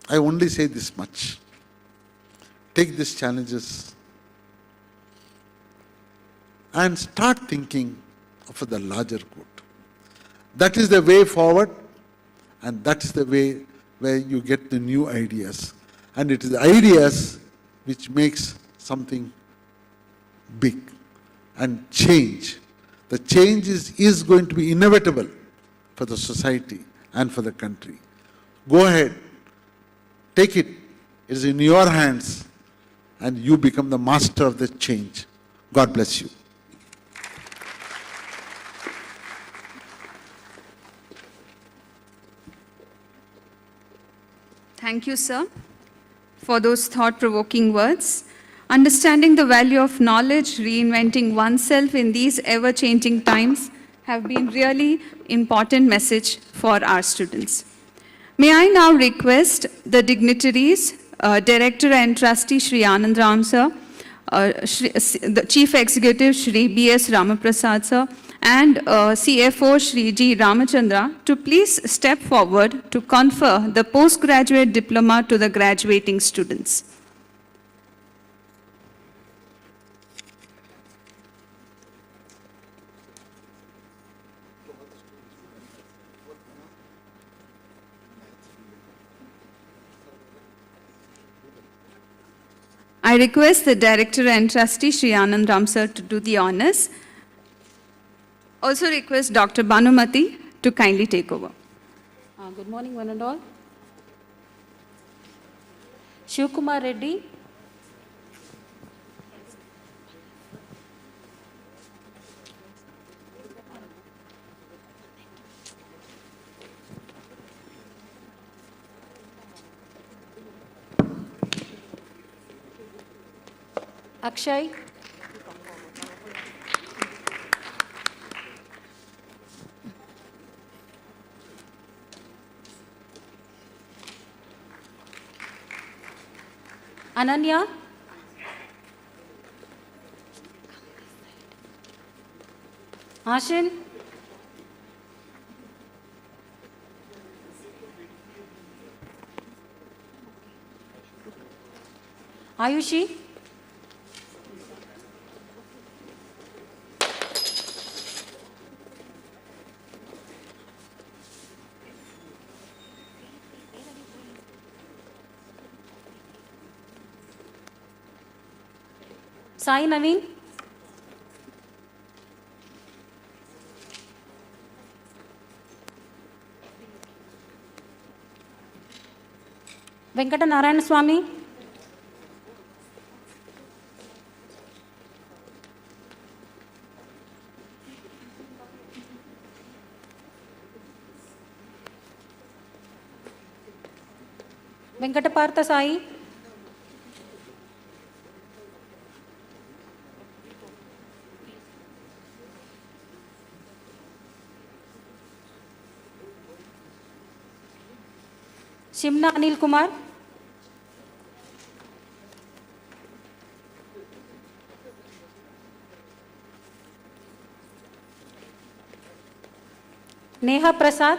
I only say this much. Take these challenges and start thinking of the larger good. That is the way forward, and that is the way where you get the new ideas. And it is the ideas which makes something big and change. The change is going to be inevitable for the society and for the country. Go ahead, take it. It is in your hands, and you become the master of the change. God bless you. Thank you, sir, for those thought-provoking words. Understanding the value of knowledge, reinventing oneself in these ever-changing times have been really important message for our students. May I now request the dignitaries, Director and Trustee Shri Anand Ram sir, the Chief Executive Shri B.S. Ramaprasad sir, and CFO Shri G. Ramachandra to please step forward to confer the postgraduate diploma to the graduating students. I request the Director and Trustee Shri Anand Ram sir to do the honors. Also request Dr. Banumati to kindly take over. Good morning, one and all. Shivkumar Reddy. Akshay. Ananya. Ashin. Ayushi. Sai Naveen. Venkata Narayana Swami. Venkata Partha Sai. Shimna Anil Kumar. Neha Prasad.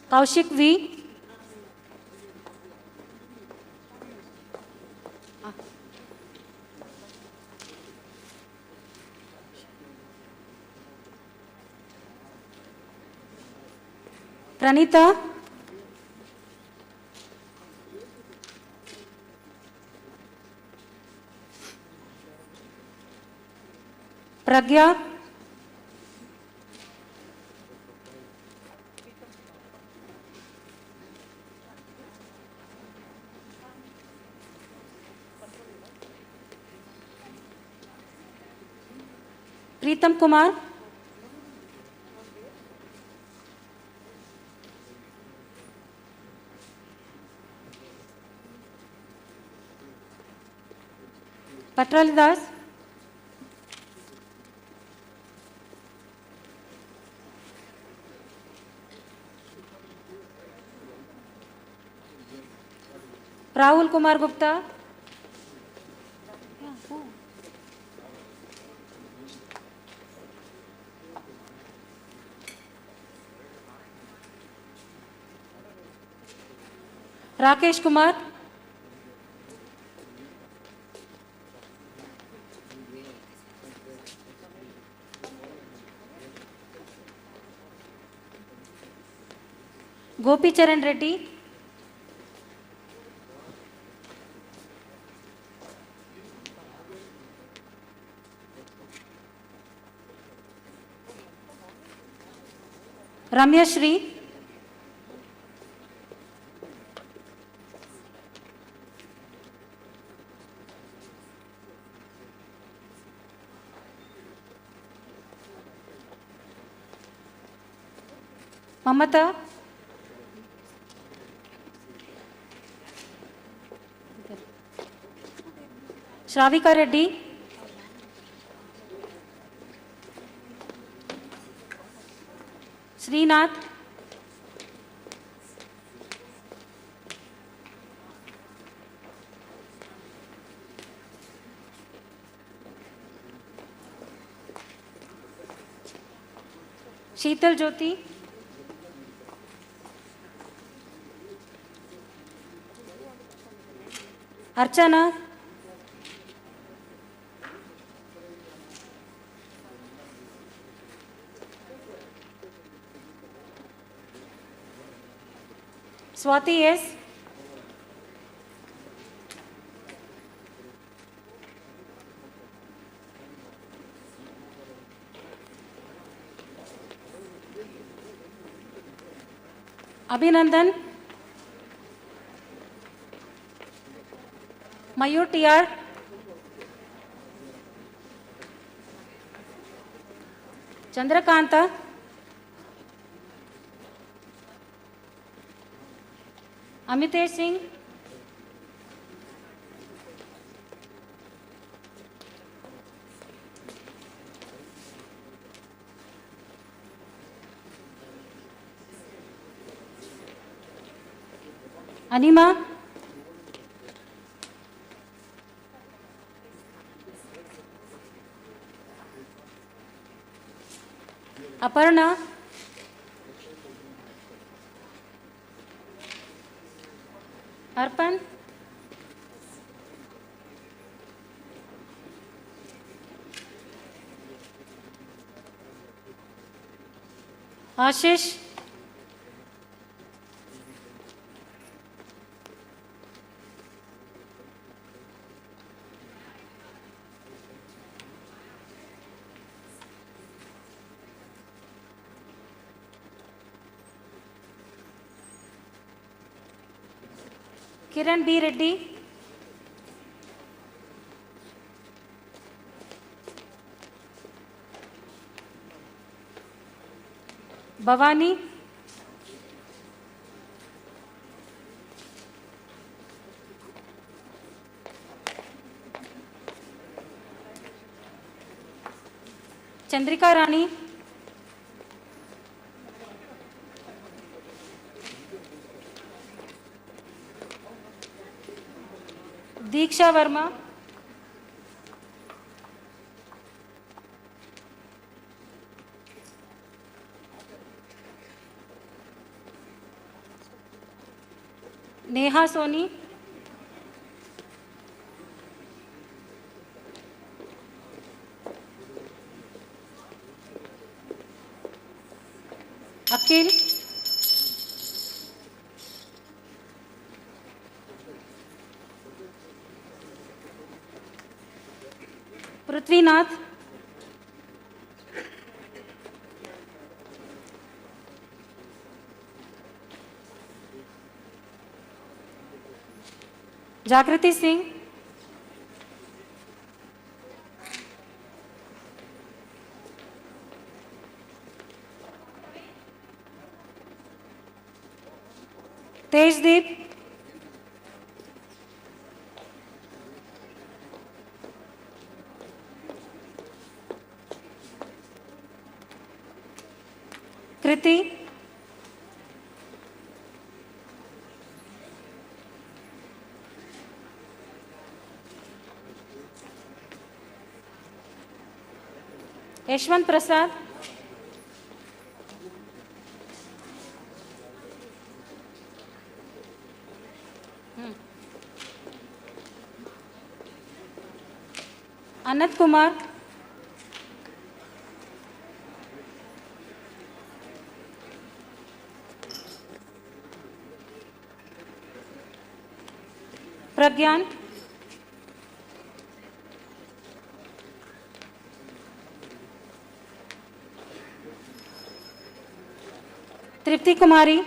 Kaushik V. Pranita. Pragya. Pritam Kumar. Patrali Das. Rahul Kumar Gupta. Rakesh Kumar. Gopi Charan Reddy. Ramya Shri. Mamata. Shravika Reddy. Srinath. Sheetal Jyoti. Archana. Swati S. Abhinandan, Mayur TR, Chandrakanta, Amitesh Singh, Anima, Aparna, Arpan, Ashish, Kiran B. Reddy, Bhavani, Chandrika Rani, Diksha Verma, Neha Soni, Akhil, Prithvinath, Jagriti Singh, Tejdeep, Kriti, Yashwant Prasad, Anand Kumar, Pragyan, Tripti Kumari,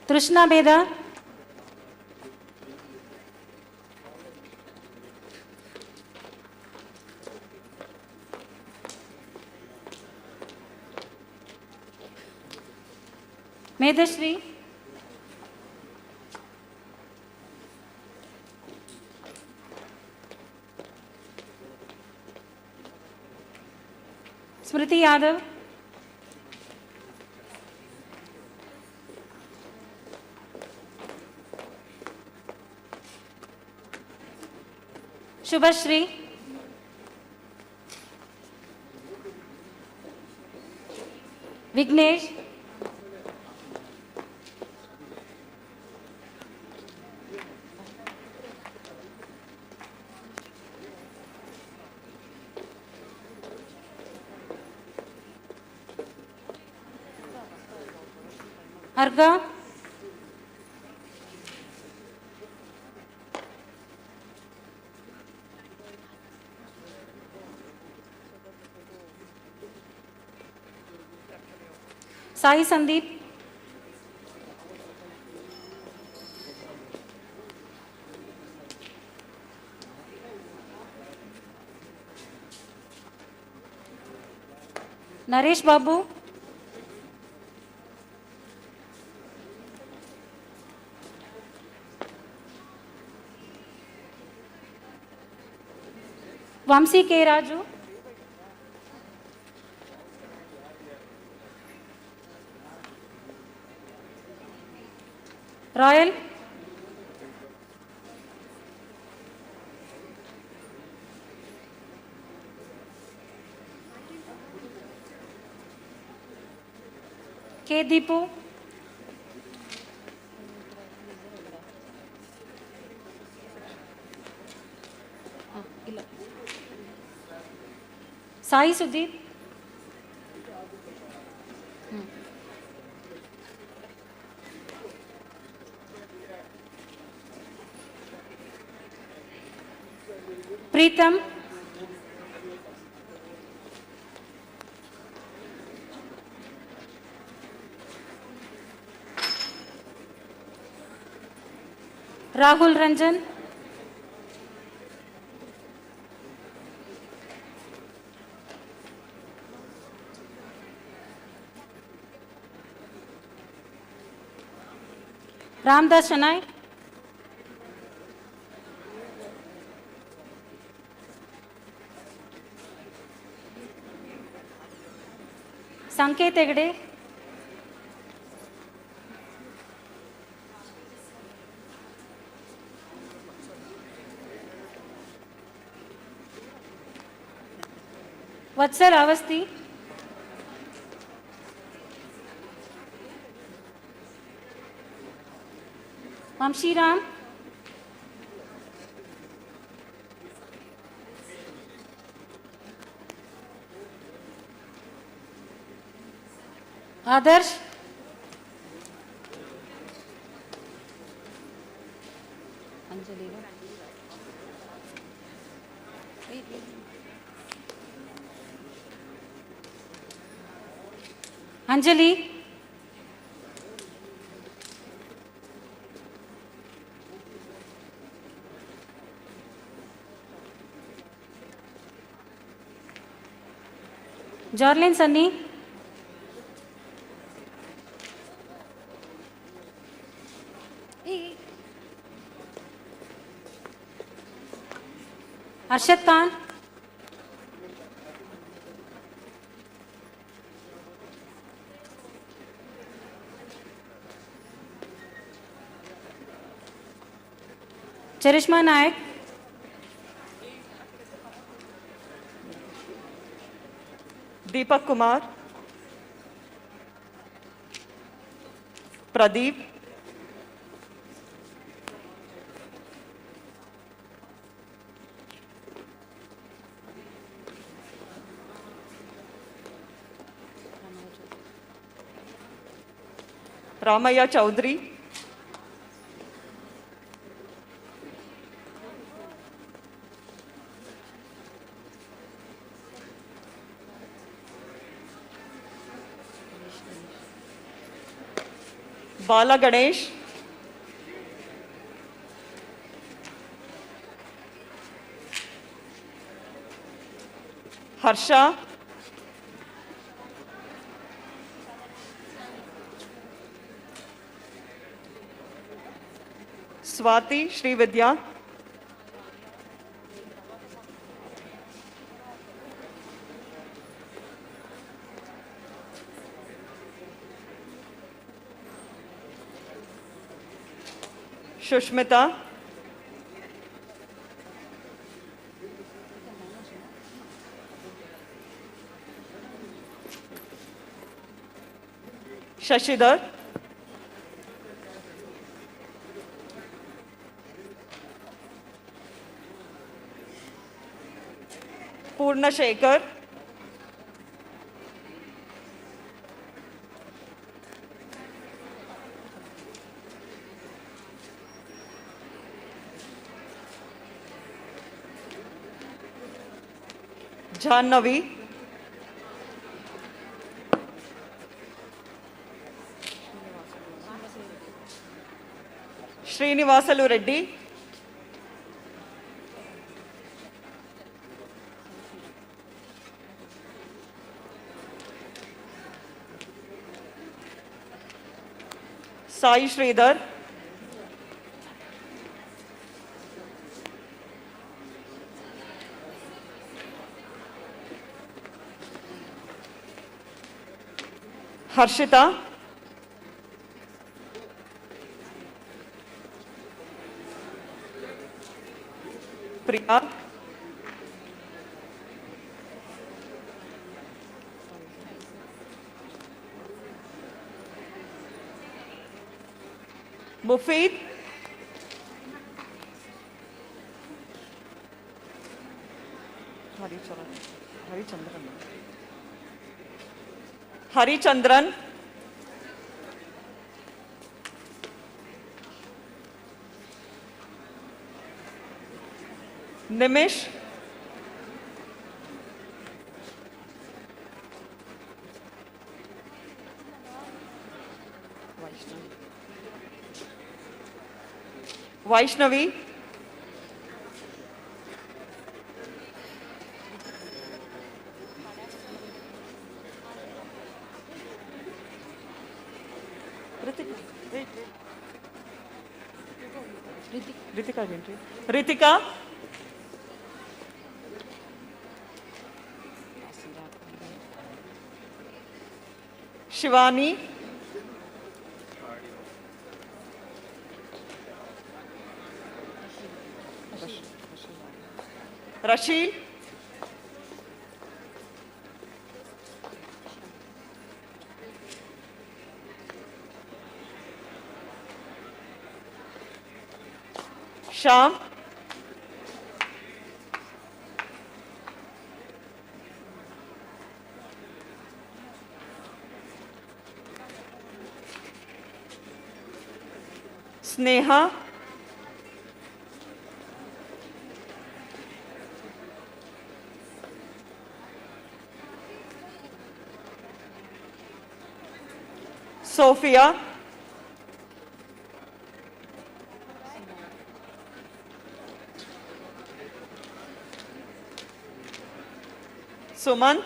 Trishna Beda, Medashri, Smriti Yadav, Shubhashri, Vignesh, Arga, Sai Sandeep. Naresh Babu. Vamsi K. Raju. Royal. K. Deepu. Sai Sudeep. Preetham. Rahul Ranjan. Ramdas Shanai. Sanket Egde. Vatsal Avasti. Vamshi Ram. Adarsh. Anjali. Jorlin Sunny. Arshad Khan. Charishma Naik. Deepak Kumar. Pradeep. Ramaiah Chaudhary. Bala Ganesh. Harsha. Swati Srividya. Shushmita. Shashidhar. Purna Shekhar. Jannavi. Srinivasalu Reddy. Sai Sridhar. Harshita. Priya. Mufid. Harichandran. Nimish. Vaishnavi. Ritika. Shivani. Rashid. Sham. Sneha. Sophia. Suman.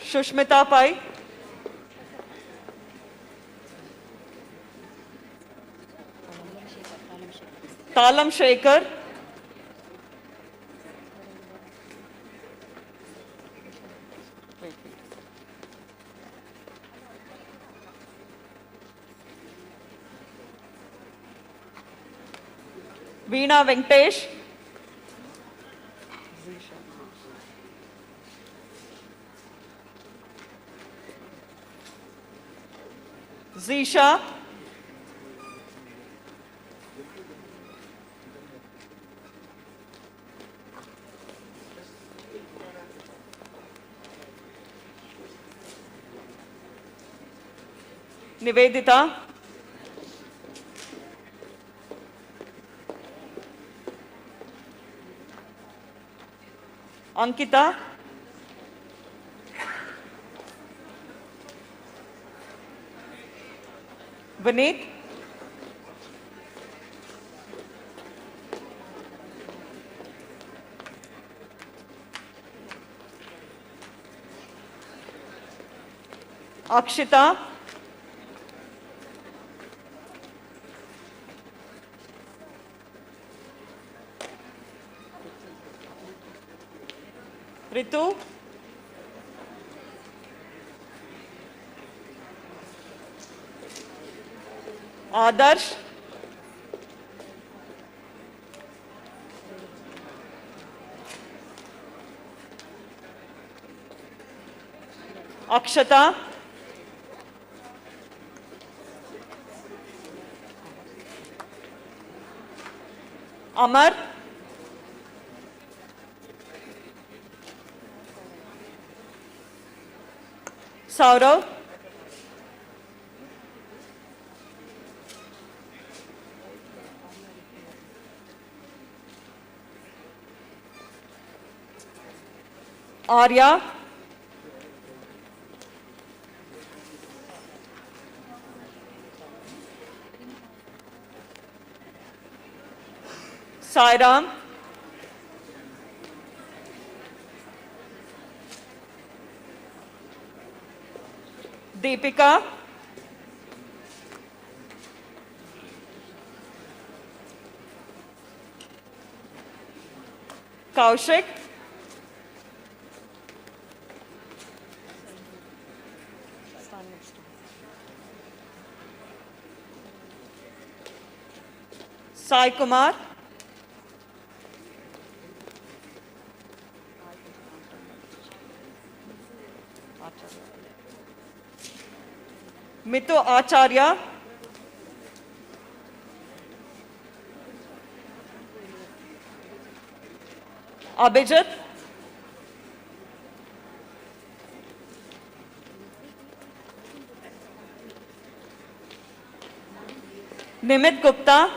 Shushmita Pai. Talam Shekhar. Veena Venkatesh. Zisha. Nivedita. Ankita. Vineet. Akshita. Ritu. Adarsh. Akshata. Amar. Saurav. Arya. Sairam, Deepika, Kaushik, Sai Kumar, Mitu Acharya, Abhijit, Nimit Gupta,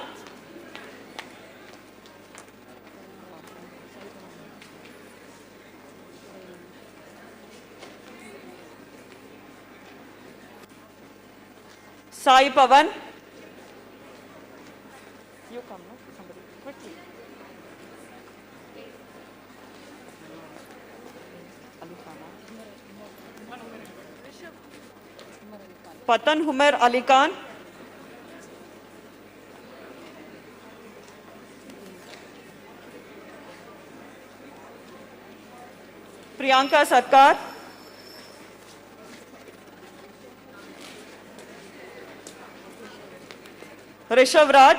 Sai Pavan. You come, no? Somebody, quickly. Patan Humer Ali Khan. Priyanka Sarkar. Rishabh Raj.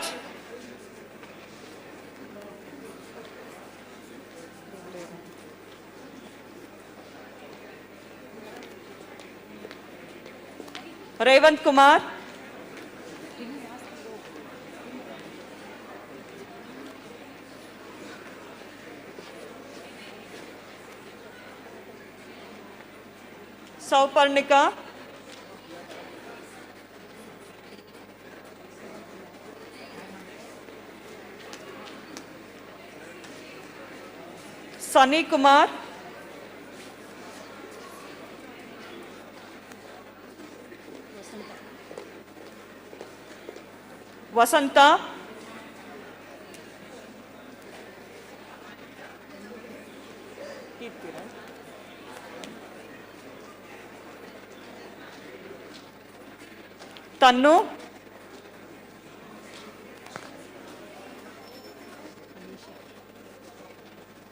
Revant Kumar. Sauparnika. Sunny Kumar. Vasanta. Tannu.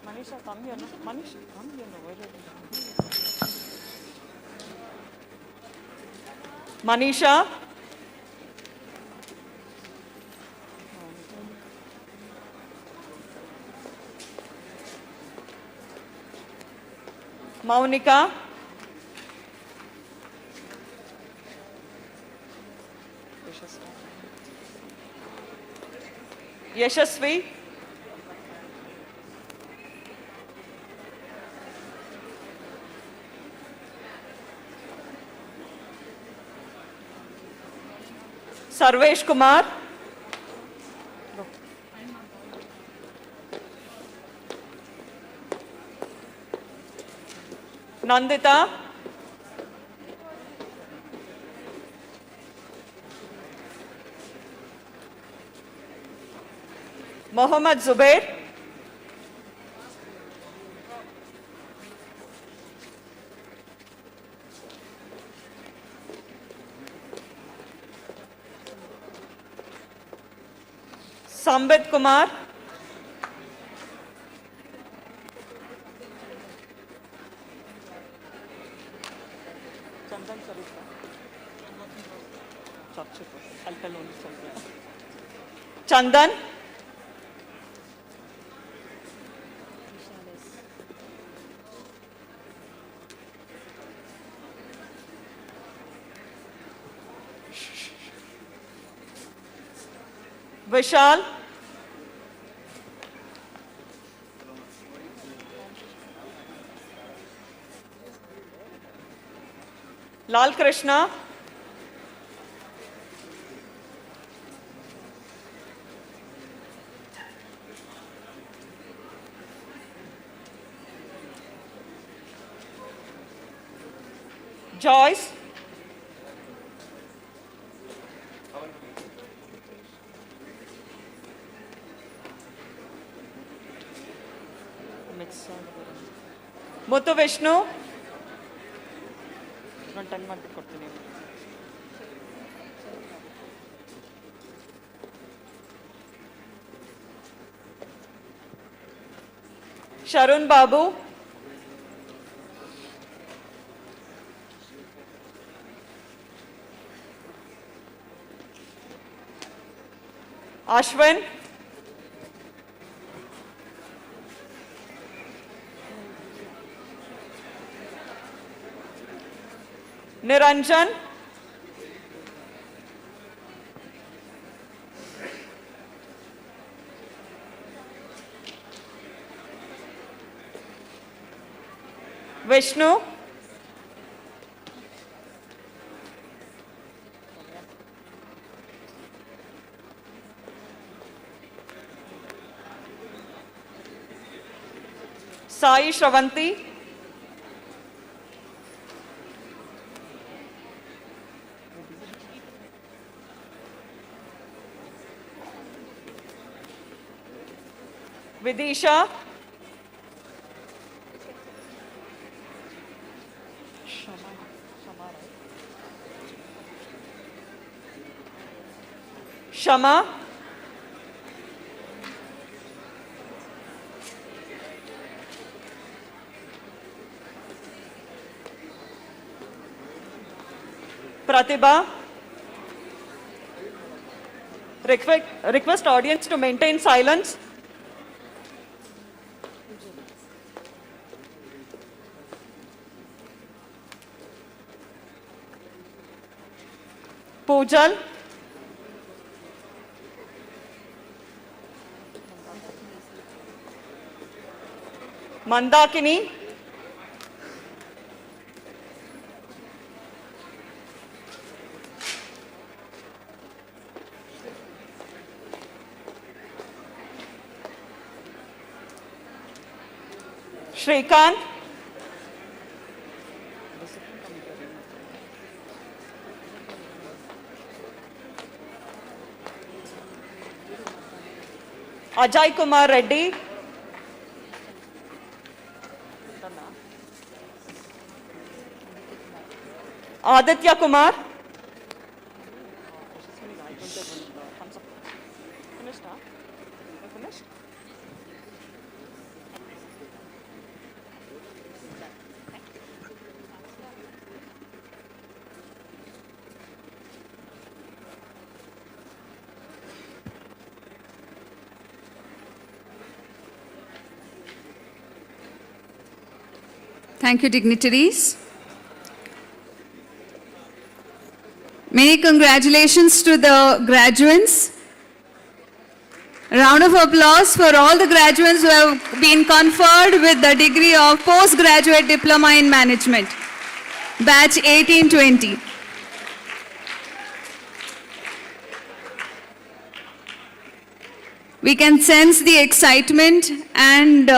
Manisha, come here. Manisha, come here. Manisha. Maunika. Yashasvi. Sarvesh Kumar. Nandita. Mohammad Zubair. Sambit Kumar. Chandan. Vishal. Lal Krishna. Joyce. Muthu Vishnu. Sharun Babu. Ashwin. Niranjan. Vishnu. Sai Shravanti. Vidisha. Shama. Pratibha. Request audience to maintain silence. Pujal. Mandakini. Shrikant. Ajay Kumar Reddy. Aditya Kumar. Thank you, dignitaries. Many congratulations to the graduates. A round of applause for all the graduates who have been conferred with the degree of Postgraduate Diploma in Management, batch 1820. We can sense the excitement and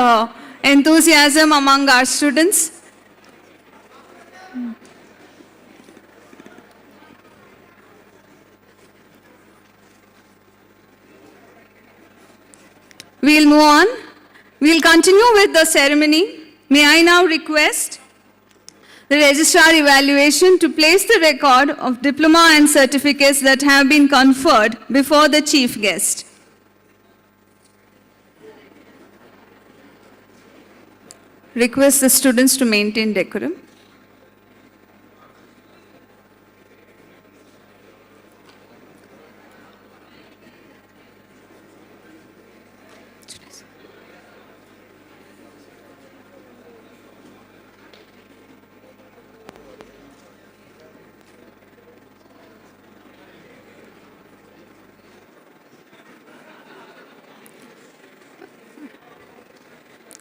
enthusiasm among our students. We'll move on. We'll continue with the ceremony. May I now request the registrar evaluation to place the record of diploma and certificates that have been conferred before the chief guest. Request the students to maintain decorum.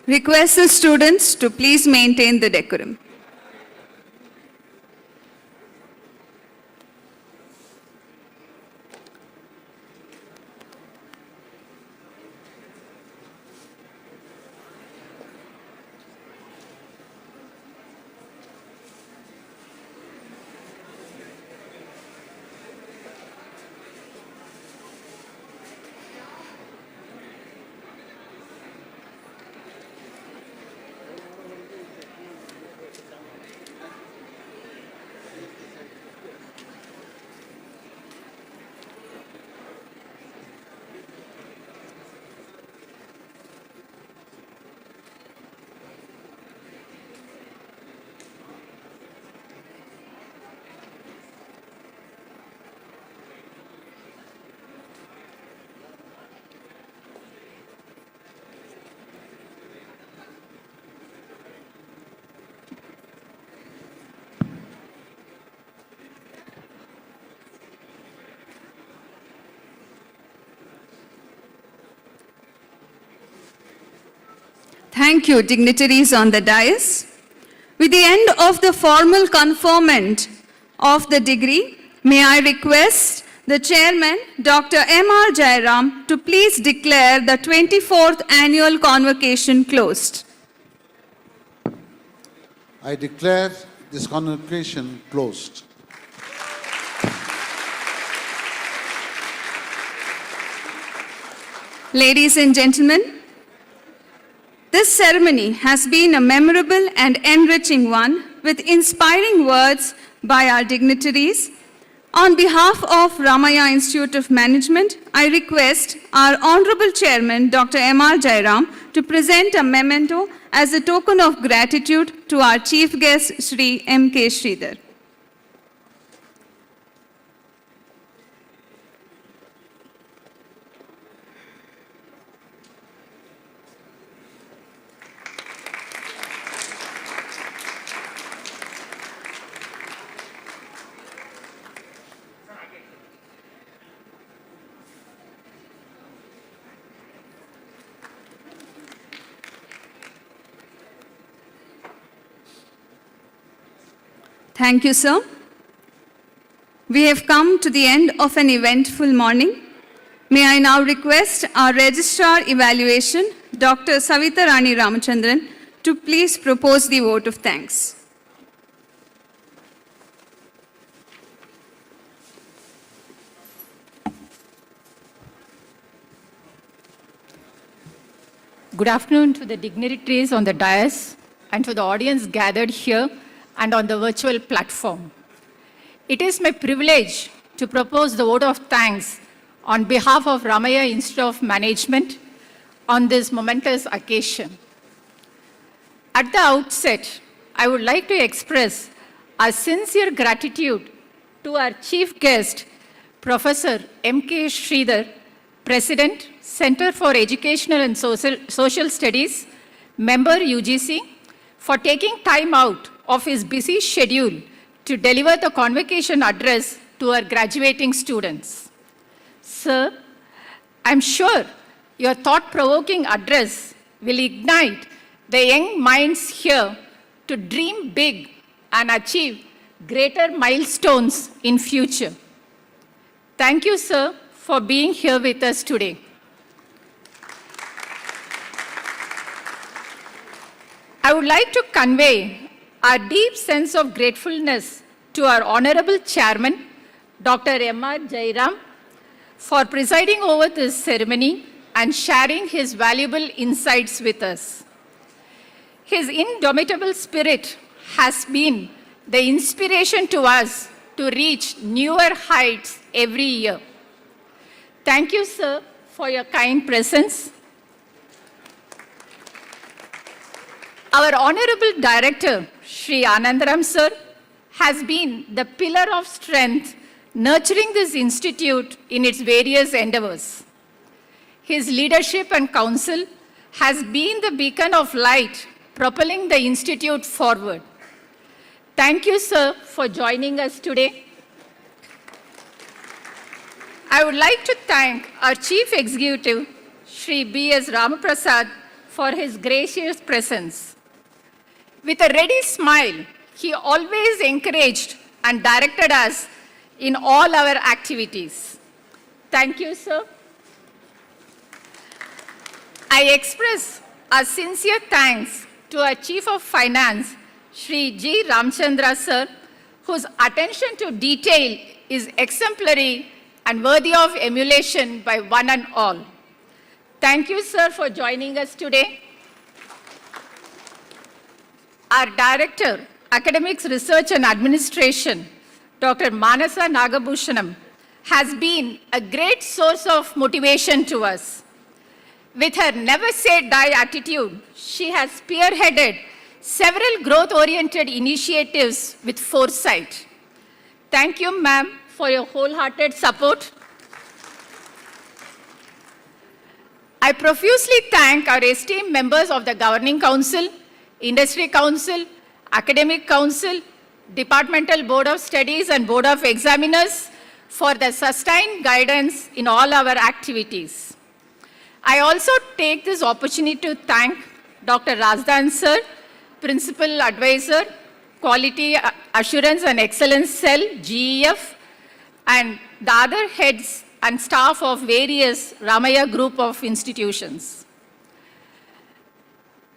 Request the students to please maintain the decorum. Thank you, dignitaries on the dais. With the end of the formal conferment of the degree, may I request the chairman, Dr. M.R. Jairam, to please declare the 24th annual convocation closed. I declare this convocation closed. Ladies and gentlemen, this ceremony has been a memorable and enriching one with inspiring words by our dignitaries. On behalf of Ramaiah Institute of Management, I request our Honorable Chairman, Dr. M.R. Jairam, to present a memento as a token of gratitude to our Chief Guest, Shri M.K. Sridhar. Thank you, sir. We have come to the end of an eventful morning. May I now request our Registrar Evaluation, Dr. Savita Rani Ramachandran, to please propose the vote of thanks. Good afternoon to the dignitaries on the dais and to the audience gathered here and on the virtual platform. It is my privilege to propose the vote of thanks on behalf of Ramaiah Institute of Management on this momentous occasion. At the outset, I would like to express our sincere gratitude to our chief guest, Professor M.K. Sridhar, President, Center for Educational and Social Studies, member UGC, for taking time out of his busy schedule to deliver the convocation address to our graduating students. Sir, I'm sure your thought-provoking address will ignite the young minds here to dream big and achieve greater milestones in future. Thank you, sir, for being here with us today. I would like to convey our deep sense of gratefulness to our Honorable Chairman, Dr. M.R. Jairam, for presiding over this ceremony and sharing his valuable insights with us. His indomitable spirit has been the inspiration to us to reach newer heights every year. Thank you, sir, for your kind presence. Our Honorable Director, Shri Anandaram sir, has been the pillar of strength nurturing this institute in its various endeavors. His leadership and counsel has been the beacon of light propelling the institute forward. Thank you, sir, for joining us today. I would like to thank our Chief Executive, Shri B.S. Ramaprasad, for his gracious presence. With a ready smile, he always encouraged and directed us in all our activities. Thank you, sir. I express our sincere thanks to our Chief of Finance, Shri G. Ramchandra, sir, whose attention to detail is exemplary and worthy of emulation by one and all. Thank you, sir, for joining us today. Our Director, Academics, Research and Administration, Dr. Manasa Nagabhushanam, has been a great source of motivation to us. With her never-say-die attitude, she has spearheaded several growth-oriented initiatives with foresight. Thank you, ma'am, for your wholehearted support. I profusely thank our esteemed members of the Governing Council, Industry Council, Academic Council, Departmental Board of Studies and Board of Examiners for the sustained guidance in all our activities. I also take this opportunity to thank Dr. Razdan Sir, Principal Advisor, Quality Assurance and Excellence Cell, GEF, and the other heads and staff of various Ramaiah group of institutions.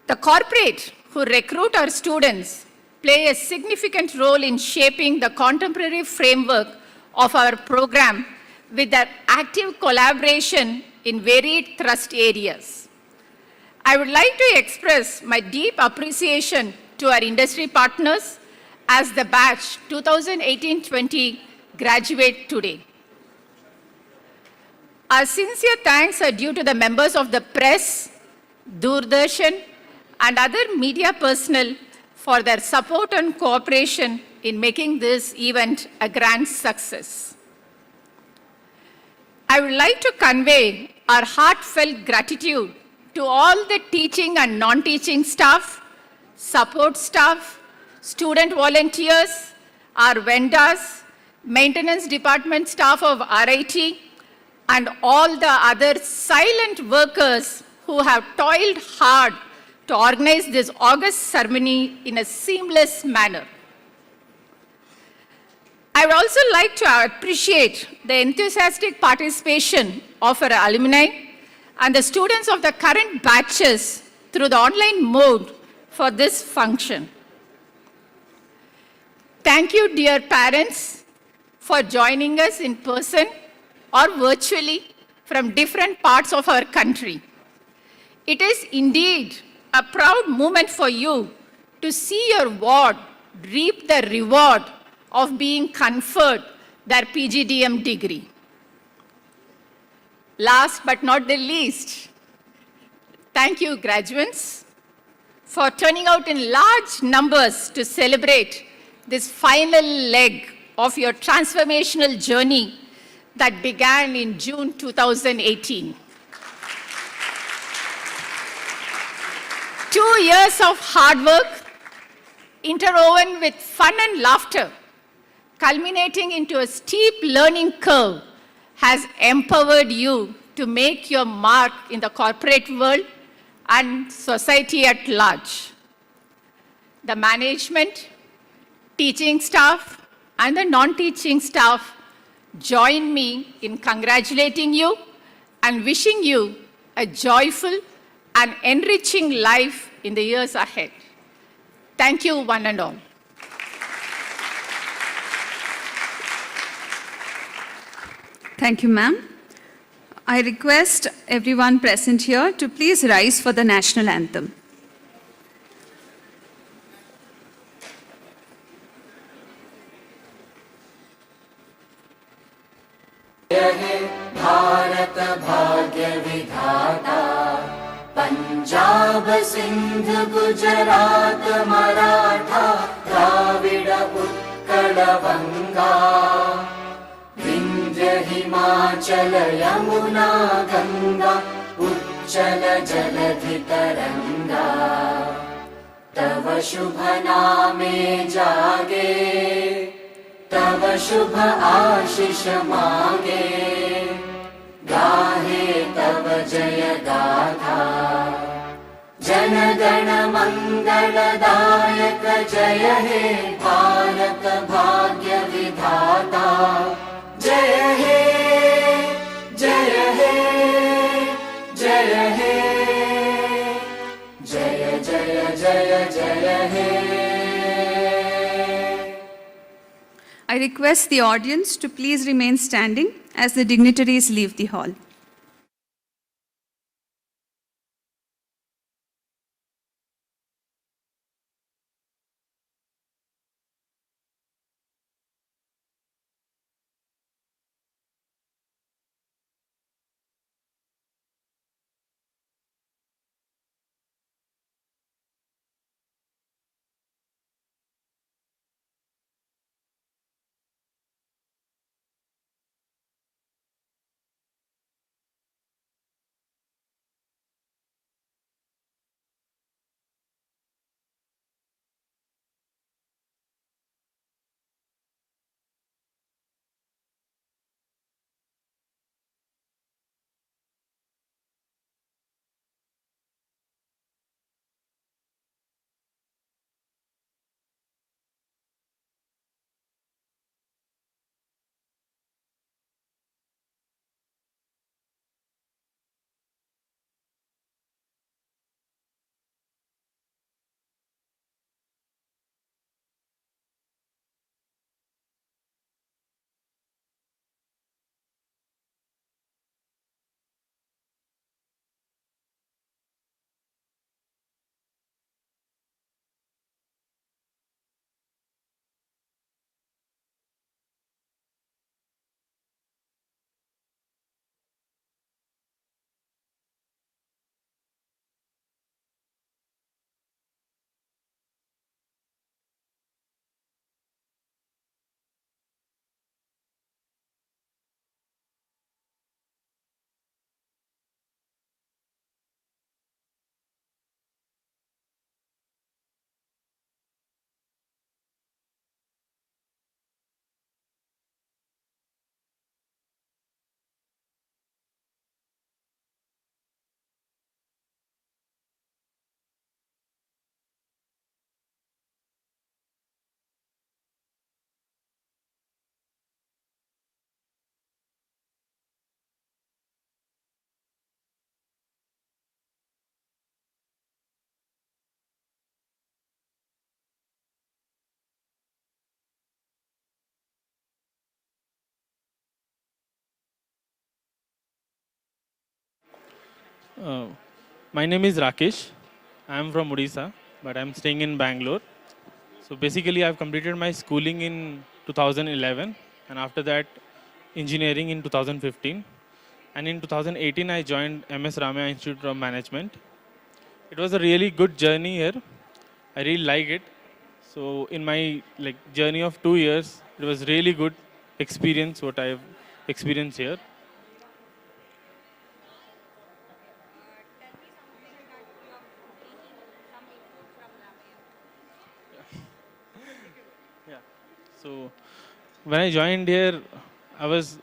The corporate who recruit our students play a significant role in shaping the contemporary framework of our program with their active collaboration in varied thrust areas. I would like to express my deep appreciation to our industry partners as the batch 2018-20 graduate today. Our sincere thanks are due to the members of the press, Doordarshan, and other media personnel for their support and cooperation in making this event a grand success. I would like to convey our heartfelt gratitude to all the teaching and non-teaching staff, support staff, student volunteers, our vendors, maintenance department staff of RIT, and all the other silent workers who have toiled hard to organize this august ceremony in a seamless manner. I would also like to appreciate the enthusiastic participation of our alumni and the students of the current batches through the online mode for this function. Thank you, dear parents, for joining us in person or virtually from different parts of our country. It is indeed a proud moment for you to see your ward reap the reward of being conferred their PGDM degree. Last but not the least, thank you, graduates, for turning out in large numbers to celebrate this final leg of your transformational journey that began in June 2018. 2 years of hard work, interwoven with fun and laughter, culminating into a steep learning curve, has empowered you to make your mark in the corporate world and society at large. The management, teaching staff, and the non-teaching staff join me in congratulating you and wishing you a joyful and enriching life in the years ahead. Thank you, one and all. Thank you, ma'am. I request everyone present here to please rise for the national anthem. Bharat भाग्य विधाता पंजाब सिंध गुजरात मराठा द्राविड उत्कल बंगा विंध्य हिमाचल यमुना गंगा उच्चल जलधि तरंगा तव शुभ नामे जागे तव शुभ आशीष मांगे गाहे तव जय गाथा जन गण मंगल दायक जय हे भारत भाग्य विधाता जय हे जय हे जय हे जय जय जय जय हे I request the audience to please remain standing as the dignitaries leave the hall. Uh, my name is Rakesh. I am from Odisha, but I am staying in Bangalore. So basically, I've completed my schooling in 2011, and after that, engineering in 2015. And in 2018, I joined MS Ramaiah Institute of Management. It was a really good journey here. I really like it. So in my journey of 2 years, it was really good experience what I've experienced here. Yeah. So when I joined here, I was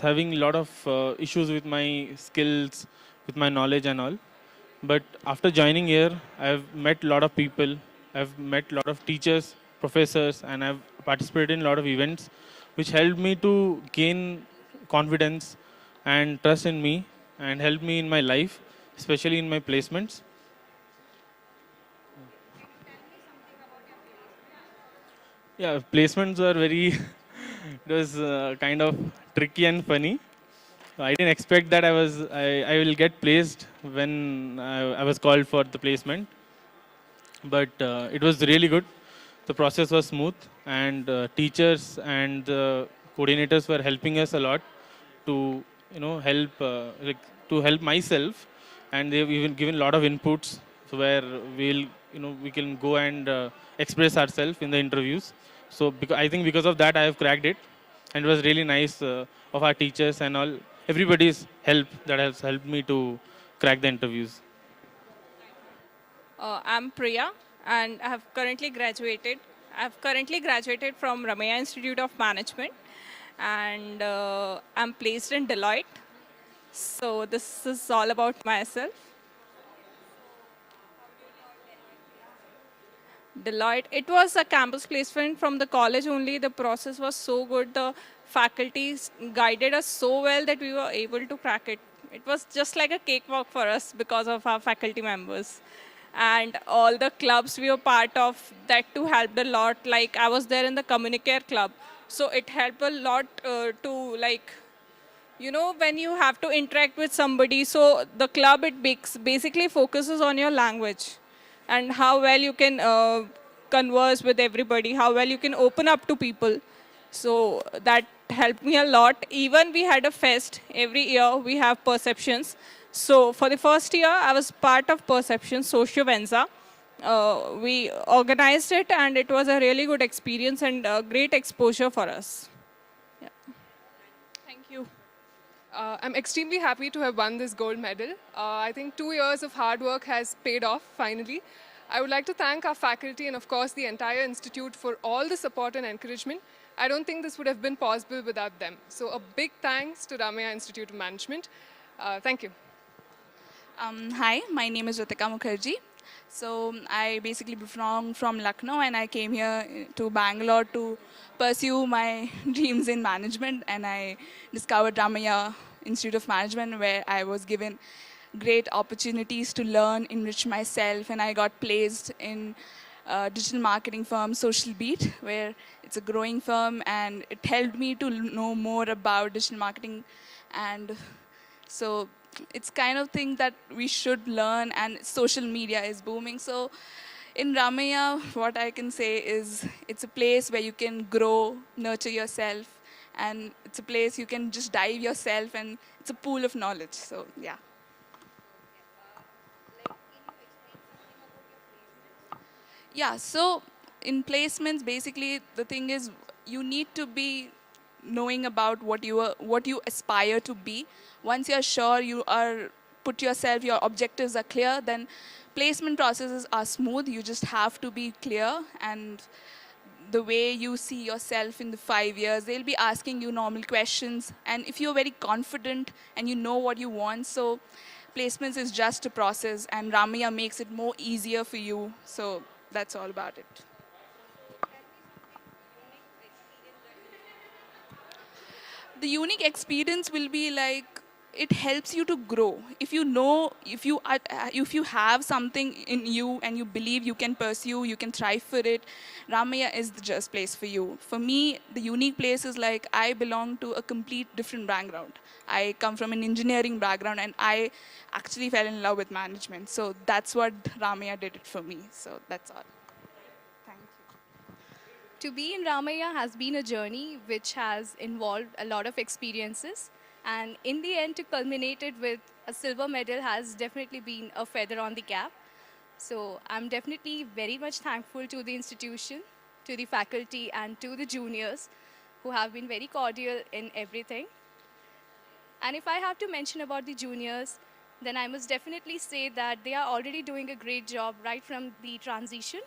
having a lot of issues with my skills, with my knowledge and all. But after joining here, I've met a lot of people. I've met a lot of teachers, professors, and I've participated in a lot of events, which helped me to gain confidence and trust in me, and helped me in my life, especially in my placements. Yeah, placements were very, it was kind of tricky and funny. I didn't expect that I will get placed when I was called for the placement, but it was really good. The process was smooth, and teachers and the coordinators were helping us a lot to help to help myself, and they've even given a lot of inputs, so where we can go and express ourselves in the interviews. So I think because of that I have cracked it, and it was really nice of our teachers and all everybody's help that has helped me to crack the interviews. I'm Priya, and I have currently graduated. I've currently graduated from Ramaiah Institute of Management, and I'm placed in Deloitte. So this is all about myself. Deloitte. It was a campus placement from the college only. The process was so good. The faculties guided us so well that we were able to crack it. It was just like a cakewalk for us because of our faculty members. And all the clubs we were part of, that too helped a lot. Like I was there in the Communicare club. So it helped a lot to when you have to interact with somebody. So the club, it basically focuses on your language and how well you can converse with everybody, how well you can open up to people. So that helped me a lot. Even we had a fest every year. We have perceptions. So for the first year, I was part of Perception Sociovenza. We organized it, and it was a really good experience and a great exposure for us. Yeah. Thank you. I'm extremely happy to have won this gold medal. I think 2 years of hard work has paid off finally. I would like to thank our faculty and, of course, the entire institute for all the support and encouragement. I don't think this would have been possible without them. So a big thanks to Ramaiah Institute of Management. Thank you. Hi, my name is Ritika Mukherjee. So I basically belong from Lucknow, and I came here to Bangalore to pursue my dreams in management, and I discovered Ramaiah Institute of Management, where I was given great opportunities to learn, enrich myself, and I got placed in digital marketing firm Social Beat, where it's a growing firm, and it helped me to know more about digital marketing. And so it's kind of thing that we should learn, and social media is booming. So in Ramaiah, what I can say is it's a place where you can grow, nurture yourself, and it's a place you can just dive yourself, and it's a pool of knowledge. So yeah. Yeah, so in placements, basically the thing is you need to be knowing about what you aspire to be. Once you're sure you are put yourself, your objectives are clear, then placement processes are smooth. You just have to be clear, and the way you see yourself in the 5 years, they'll be asking you normal questions. And if you're very confident and you know what you want, so placements is just a process, and Ramaiah makes it more easier for you. So that's all about it. The unique experience will be like it helps you to grow. If you know, if you have something in you and you believe you can pursue, you can thrive for it, Ramaiah is the just place for you. For me, the unique place is like I belong to a complete different background. I come from an engineering background and I actually fell in love with management. So that's what Ramaiah did it for me. So that's all. To be in Ramaiah has been a journey which has involved a lot of experiences. And in the end, to culminate it with a silver medal has definitely been a feather on the cap. So I'm definitely very much thankful to the institution, to the faculty, and to the juniors who have been very cordial in everything. And if I have to mention about the juniors, then I must definitely say that they are already doing a great job right from the transition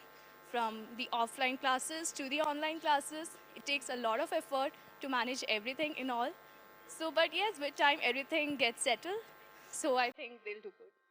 from the offline classes to the online classes. It takes a lot of effort to manage everything in all. So, but yes, with time, everything gets settled. So I think they'll do good.